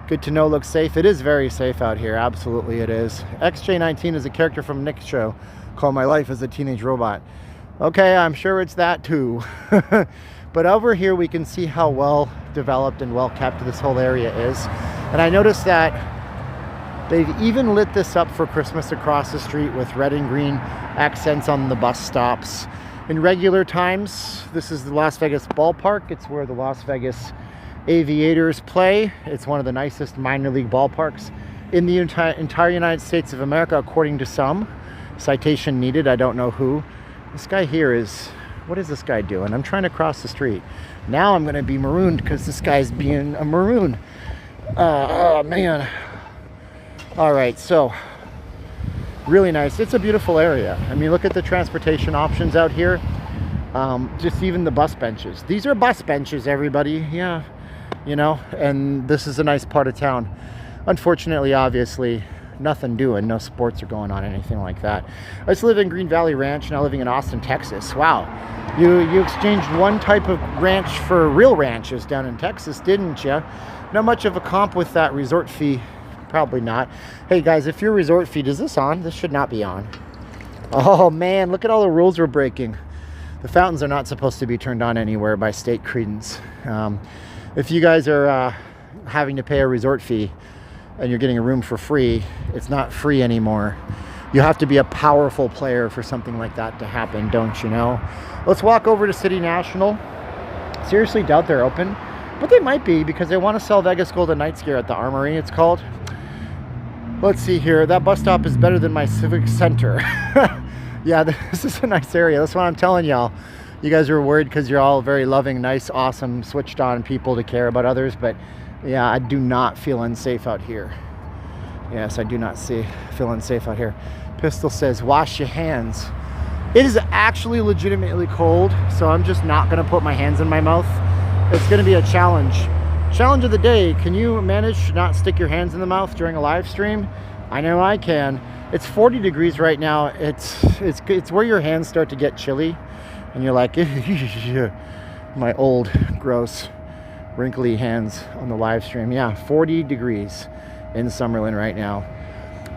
Good to know, looks safe. It is very safe out here. Absolutely it is. XJ19 is a character from Nick's show called My Life as a Teenage Robot. Okay, I'm sure it's that too. But over here we can see how well developed and well kept this whole area is. And I noticed that They've even lit this up for Christmas across the street with red and green accents on the bus stops. In regular times, this is the Las Vegas Ballpark. It's where the Las Vegas Aviators play. It's one of the nicest minor league ballparks in the entire United States of America, according to some. Citation needed, I don't know who. This guy here is, what is this guy doing? I'm trying to cross the street. Now I'm going to be marooned because this guy's being a maroon. Oh man. All right, so really nice. It's a beautiful area. I mean, look at the transportation options out here. Just even the bus benches. These are bus benches, everybody. Yeah, you know, and this is a nice part of town. Unfortunately, obviously, nothing doing. No sports are going on, anything like that. I used to live in Green Valley Ranch, now living in Austin, Texas. Wow. You exchanged one type of ranch for real ranches down in Texas, didn't you? Not much of a comp with that resort fee. Probably not. Hey guys, if your resort feed, is this on? This should not be on. Oh man, look at all the rules we're breaking. The fountains are not supposed to be turned on anywhere by state credence. If you guys are having to pay a resort fee and you're getting a room for free, it's not free anymore. You have to be a powerful player for something like that to happen, don't you know? Let's walk over to City National. Seriously doubt they're open, but they might be because they want to sell Vegas Golden Knights gear at the Armory, it's called. Let's see here. That bus stop is better than my Civic Center. Yeah, this is a nice area. That's what I'm telling y'all. You guys are worried because you're all very loving, nice, awesome, switched on people to care about others. But yeah, I do not feel unsafe out here. Yes, I do not feel unsafe out here. Pistol says, wash your hands. It is actually legitimately cold, so I'm just not going to put my hands in my mouth. It's going to be a challenge. Challenge of the day, can you manage to not stick your hands in the mouth during a live stream? I know I can. It's 40 degrees right now. It's where your hands start to get chilly and you're like, my old, gross, wrinkly hands on the live stream. Yeah, 40 degrees in Summerlin right now.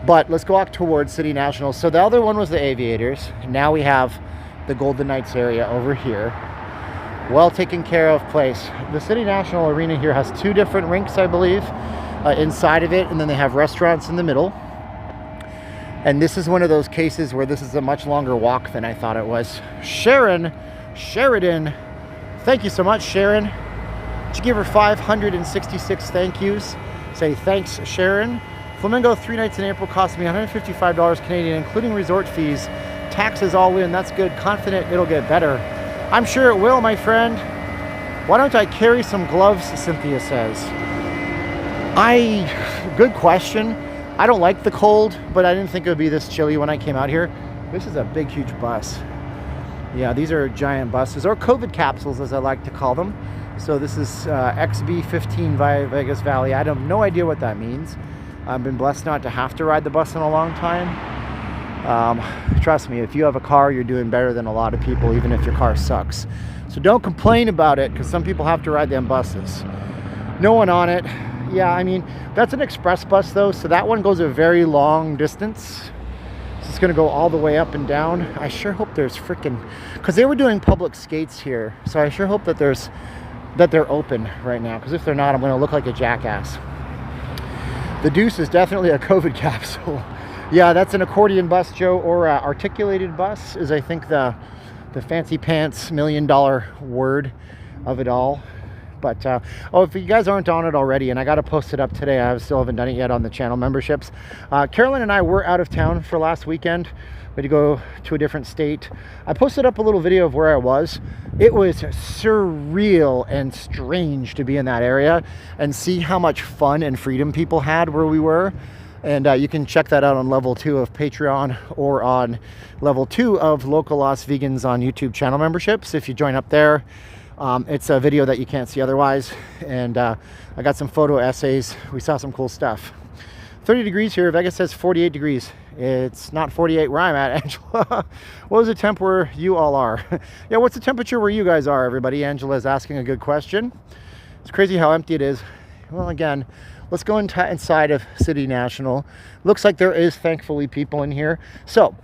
But let's go out towards City National. So the other one was the Aviators. Now we have the Golden Knights area over here. Well taken care of place. The City National Arena here has two different rinks, I believe, inside of it, and then they have restaurants in the middle. And this is one of those cases where this is a much longer walk than I thought it was. Sheridan, thank you so much, Sharon. Did you give her 566 thank yous? Say thanks, Sharon. Flamingo 3 nights in April cost me $155 Canadian, including resort fees. Taxes all in, that's good. Confident it'll get better. I'm sure it will, my friend. Why don't I carry some gloves, Cynthia says. Good question. I don't like the cold, but I didn't think it would be this chilly when I came out here. This is a big, huge bus. Yeah, these are giant buses, or COVID capsules, as I like to call them. So this is XB15 via Vegas Valley. I have no idea what that means. I've been blessed not to have to ride the bus in a long time. Trust me, if you have a car, you're doing better than a lot of people, even if your car sucks. So don't complain about it, because some people have to ride them buses. No one on it. Yeah, I mean, that's an express bus though, so that one goes a very long distance. So it's gonna go all the way up and down. I sure hope there's freaking, because they were doing public skates here, so I sure hope that they're open right now, because if they're not, I'm gonna look like a jackass. The Deuce is definitely a COVID capsule. Yeah, that's an accordion bus, Joe, or articulated bus is, I think, the fancy pants $1 million word of it all. But oh, if you guys aren't on it already, and I got to post it up today, I still haven't done it yet on the channel memberships. Carolyn and I were out of town for last weekend. We had to go to a different state. I posted up a little video of where I was. It was surreal and strange to be in that area and see how much fun and freedom people had where we were. And you can check that out on level 2 of Patreon, or on level 2 of Local Lost Vegans on YouTube channel memberships. If you join up there, it's a video that you can't see otherwise. And I got some photo essays. We saw some cool stuff. 30 degrees here. Vegas says 48 degrees. It's not 48 where I'm at, Angela. What was the temp where you all are? Yeah, what's the temperature where you guys are, everybody? Angela is asking a good question. It's crazy how empty it is. Well, again, let's go inside of City National. Looks like there is, thankfully, people in here. So,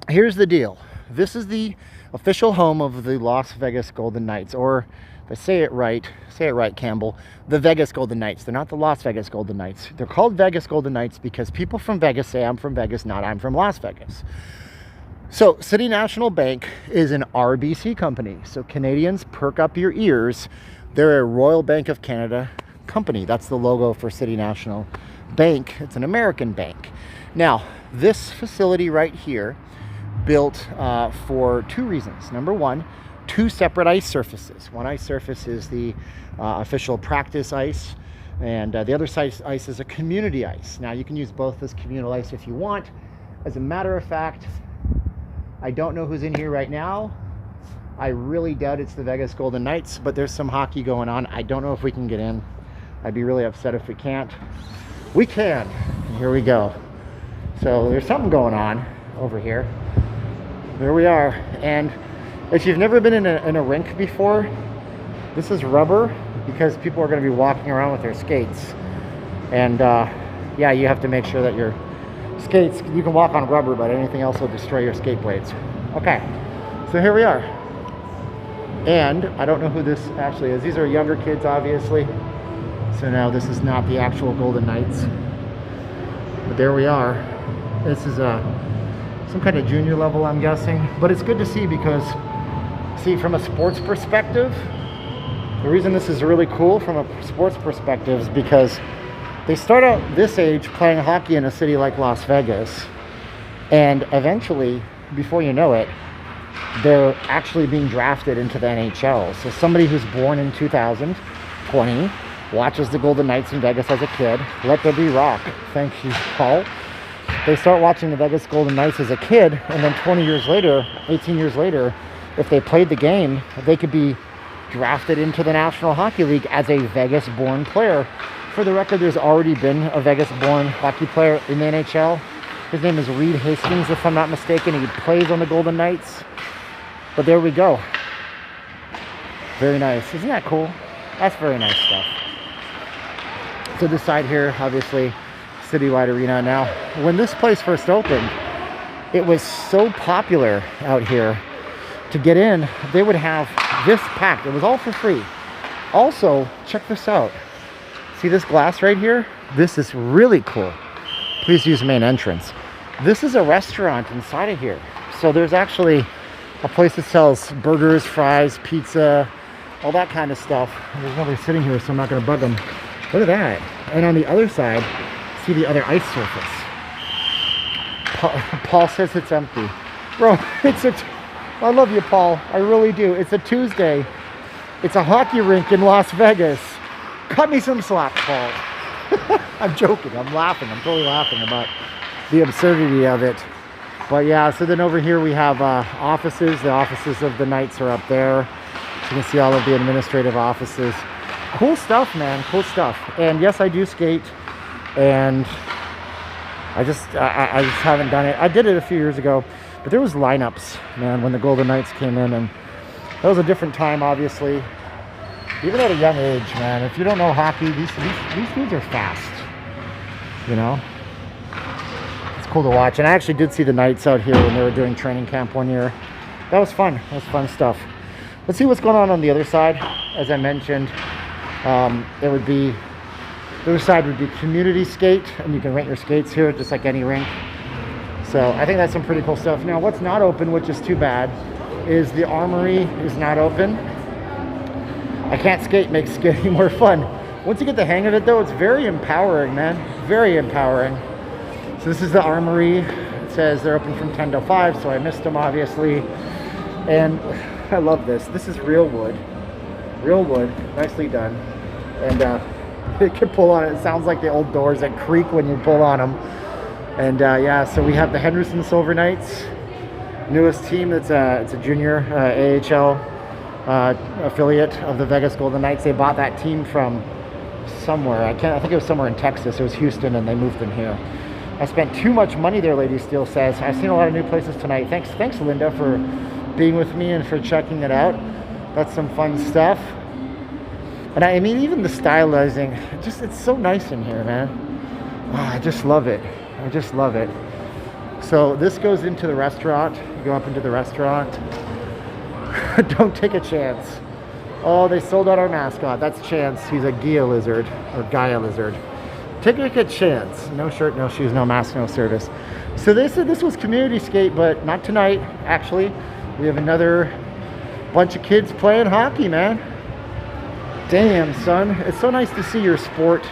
here's the deal. This is the official home of the Las Vegas Golden Knights, or if I say it right, Campbell, the Vegas Golden Knights. They're not the Las Vegas Golden Knights. They're called Vegas Golden Knights because people from Vegas say I'm from Vegas, not I'm from Las Vegas. So City National Bank is an RBC company. So Canadians, perk up your ears. They're a Royal Bank of Canada company. That's the logo for City National Bank. It's an American bank. Now, this facility right here, built for two reasons. Number one, two separate ice surfaces. One ice surface is the official practice ice, and the other ice is a community ice. Now, you can use both as communal ice if you want. As a matter of fact, I don't know who's in here right now. I really doubt it's the Vegas Golden Knights, but there's some hockey going on. I don't know if we can get in. I'd be really upset if we can't. We can. And here we go. So there's something going on over here. There we are. And if you've never been in a rink before, this is rubber because people are going to be walking around with their skates. And yeah, you have to make sure that your skates, you can walk on rubber, but anything else will destroy your skate blades. Okay, so here we are. And I don't know who this actually is. These are younger kids, obviously. So now this is not the actual Golden Knights. But there we are. This is some kind of junior level, I'm guessing. But it's good to see because, see, from a sports perspective, the reason this is really cool from a sports perspective is because they start out this age playing hockey in a city like Las Vegas, and eventually, before you know it, they're actually being drafted into the NHL. So somebody who's born in 2020 watches the Golden Knights in Vegas as a kid. Let there be rock. Thank you, Paul. They start watching the Vegas Golden Knights as a kid, and then 20 years later, 18 years later, if they played the game, they could be drafted into the National Hockey League as a Vegas-born player. For the record, there's already been a Vegas-born hockey player in the NHL. His name is Reed Hastings, if I'm not mistaken. He plays on the Golden Knights. But there we go. Very nice. Isn't that cool? That's very nice stuff. So this side here, obviously, Citywide Arena. Now, when this place first opened, it was so popular out here. To get in, they would have this packed. It was all for free. Also, check this out. See this glass right here? This is really cool. Please use main entrance. This is a restaurant inside of here. So there's actually a place that sells burgers, fries, pizza, all that kind of stuff. There's nobody sitting here, so I'm not going to bug them. Look at that. And on the other side, see the other ice surface. Paul says it's empty. Bro, I love you, Paul. I really do. It's a Tuesday. It's a hockey rink in Las Vegas. Cut me some slack, Paul. I'm joking. I'm laughing. I'm totally laughing about the absurdity of it. But yeah, so then over here we have offices. The offices of the Knights are up there. So you can see all of the administrative offices. Cool stuff, man. Cool stuff. And yes, I do skate. And I just haven't done it. I did it a few years ago. But there was lineups, man, when the Golden Knights came in. And that was a different time, obviously. Even at a young age, man, if you don't know hockey, these dudes are fast, you know? It's cool to watch. And I actually did see the Knights out here when they were doing training camp one year. That was fun. That was fun stuff. Let's see what's going on the other side. As I mentioned, it would be, the other side would be community skate, and you can rent your skates here just like any rink. So I think that's some pretty cool stuff. Now, what's not open, which is too bad, is the Armory is not open. I can't skate, makes skating more fun. Once you get the hang of it though, it's very empowering, man. Very empowering. So this is the Armory. It says they're open from 10 to 5, so I missed them obviously. And I love this. This is real wood. Real wood, nicely done. And it can pull on it. It sounds like the old doors that creak when you pull on them. And yeah, so we have the Henderson Silver Knights. Newest team, it's a junior AHL affiliate of the Vegas Golden Knights. They bought that team from somewhere. I think it was somewhere in Texas. It was Houston, and they moved them here. I spent too much money there, Lady Steele says. I've seen a lot of new places tonight. Thanks, Linda, for being with me and for checking it out. That's some fun stuff. And I mean, even the stylizing, it's so nice in here, man. Oh, I just love it. I just love it. So this goes into the restaurant. You go up into the restaurant. Don't take a chance. Oh, they sold out our mascot. That's Chance. He's a Gaia lizard or Gaia lizard. Take a look at Chance. No shirt, no shoes, no mask, no service. So they said this was community skate, but not tonight. Actually, we have another bunch of kids playing hockey, man. Damn, son. It's so nice to see your sport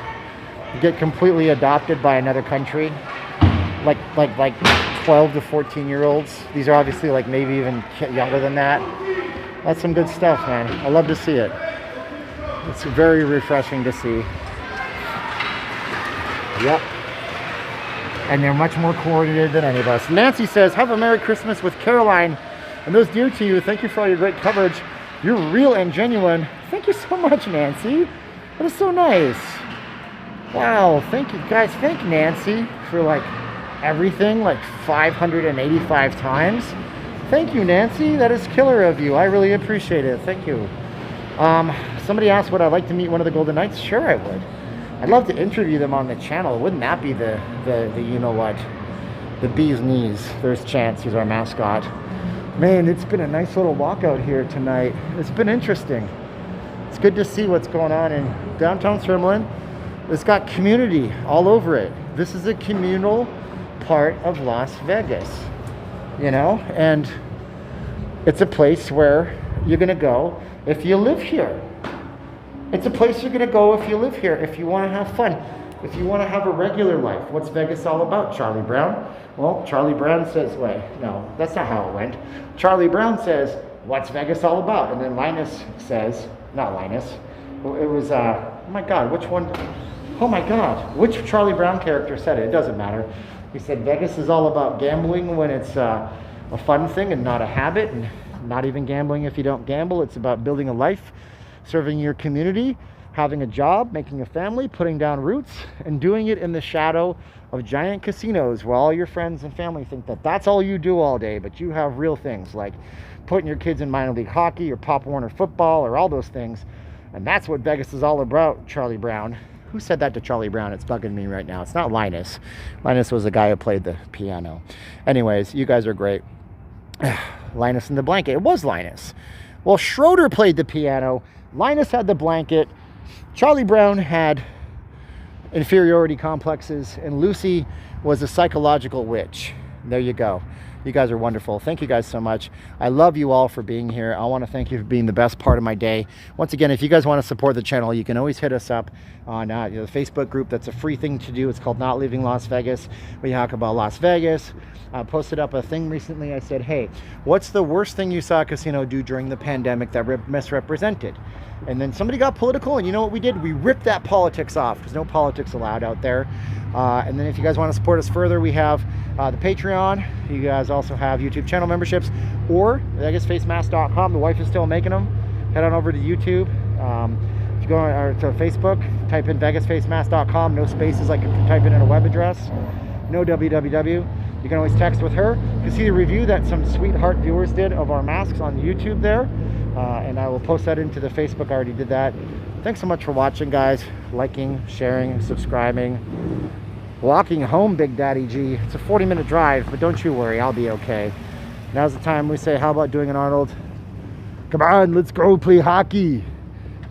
get completely adopted by another country. Like 12 to 14-year-olds. These are obviously like maybe even younger than that. That's some good stuff, man. I love to see it. It's very refreshing to see. Yep. And they're much more coordinated than any of us. Nancy says, have a Merry Christmas with Caroline. And those dear to you, thank you for all your great coverage. You're real and genuine. Thank you so much, Nancy. That is so nice. Wow, thank you guys. Thank Nancy for like everything, like 585 times. Thank you, Nancy. That is killer of you. I really appreciate it. Thank you. Somebody asked, would I like to meet one of the Golden Knights? Sure, I would. I'd love to interview them on the channel. Wouldn't that be the you know what, the bee's knees? There's Chance. He's our mascot. Man, it's been a nice little walk out here tonight. It's been interesting. It's good to see what's going on in downtown Summerlin. It's got community all over it. This is a communal part of Las Vegas, you know, and it's a place where you're gonna go if you live here. It's a place you're gonna go if you live here, if you wanna have fun, if you wanna have a regular life. What's Vegas all about, Charlie Brown? Well, Charlie Brown says, wait, no, that's not how it went. Charlie Brown says, what's Vegas all about? And then Linus says, not Linus, it was, oh my God, which one? Oh my God, which Charlie Brown character said it? It doesn't matter. He said, Vegas is all about gambling when it's a fun thing and not a habit, and not even gambling if you don't gamble. It's about building a life, serving your community, having a job, making a family, putting down roots, and doing it in the shadow of giant casinos where all your friends and family think that that's all you do all day, but you have real things like putting your kids in minor league hockey or Pop Warner football or all those things. And that's what Vegas is all about, Charlie Brown. Who said that to Charlie Brown? It's bugging me right now. It's not Linus. Linus was the guy who played the piano. Anyways, you guys are great. Linus in the blanket. It was Linus. Well, Schroeder played the piano. Linus had the blanket. Charlie Brown had inferiority complexes, and Lucy was a psychological witch. There you go. You guys are wonderful. Thank you guys so much. I love you all for being here. I want to thank you for being the best part of my day. Once again, if you guys want to support the channel, you can always hit us up on the Facebook group. That's a free thing to do. It's called Not Leaving Las Vegas. We talk about Las Vegas. I posted up a thing recently. I said, hey, what's the worst thing you saw a casino do during the pandemic that misrepresented? And then somebody got political, and you know what we did? We ripped that politics off. There's no politics allowed out there. And then if you guys want to support us further, we have the Patreon. You guys also have YouTube channel memberships, or VegasFaceMask.com. The wife is still making them. Head on over to YouTube. If you go to Facebook, type in VegasFaceMask.com. No spaces like if you type in a web address. No www. You can always text with her. You can see the review that some sweetheart viewers did of our masks on YouTube there. And I will post that into the Facebook. I already did that. Thanks so much for watching, guys. Liking, sharing, subscribing. Walking home, Big Daddy G. It's a 40-minute drive, but don't you worry, I'll be okay. Now's the time we say, how about doing an Arnold? Come on, let's go play hockey.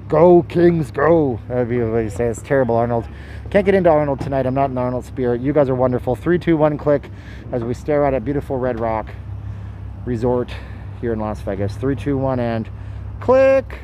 Go, Kings, go. Everybody says it's terrible, Arnold. Can't get into Arnold tonight. I'm not in the Arnold spirit. You guys are wonderful. 3, 2, 1, click as we stare out at beautiful Red Rock Resort here in Las Vegas. 3, 2, 1, and click.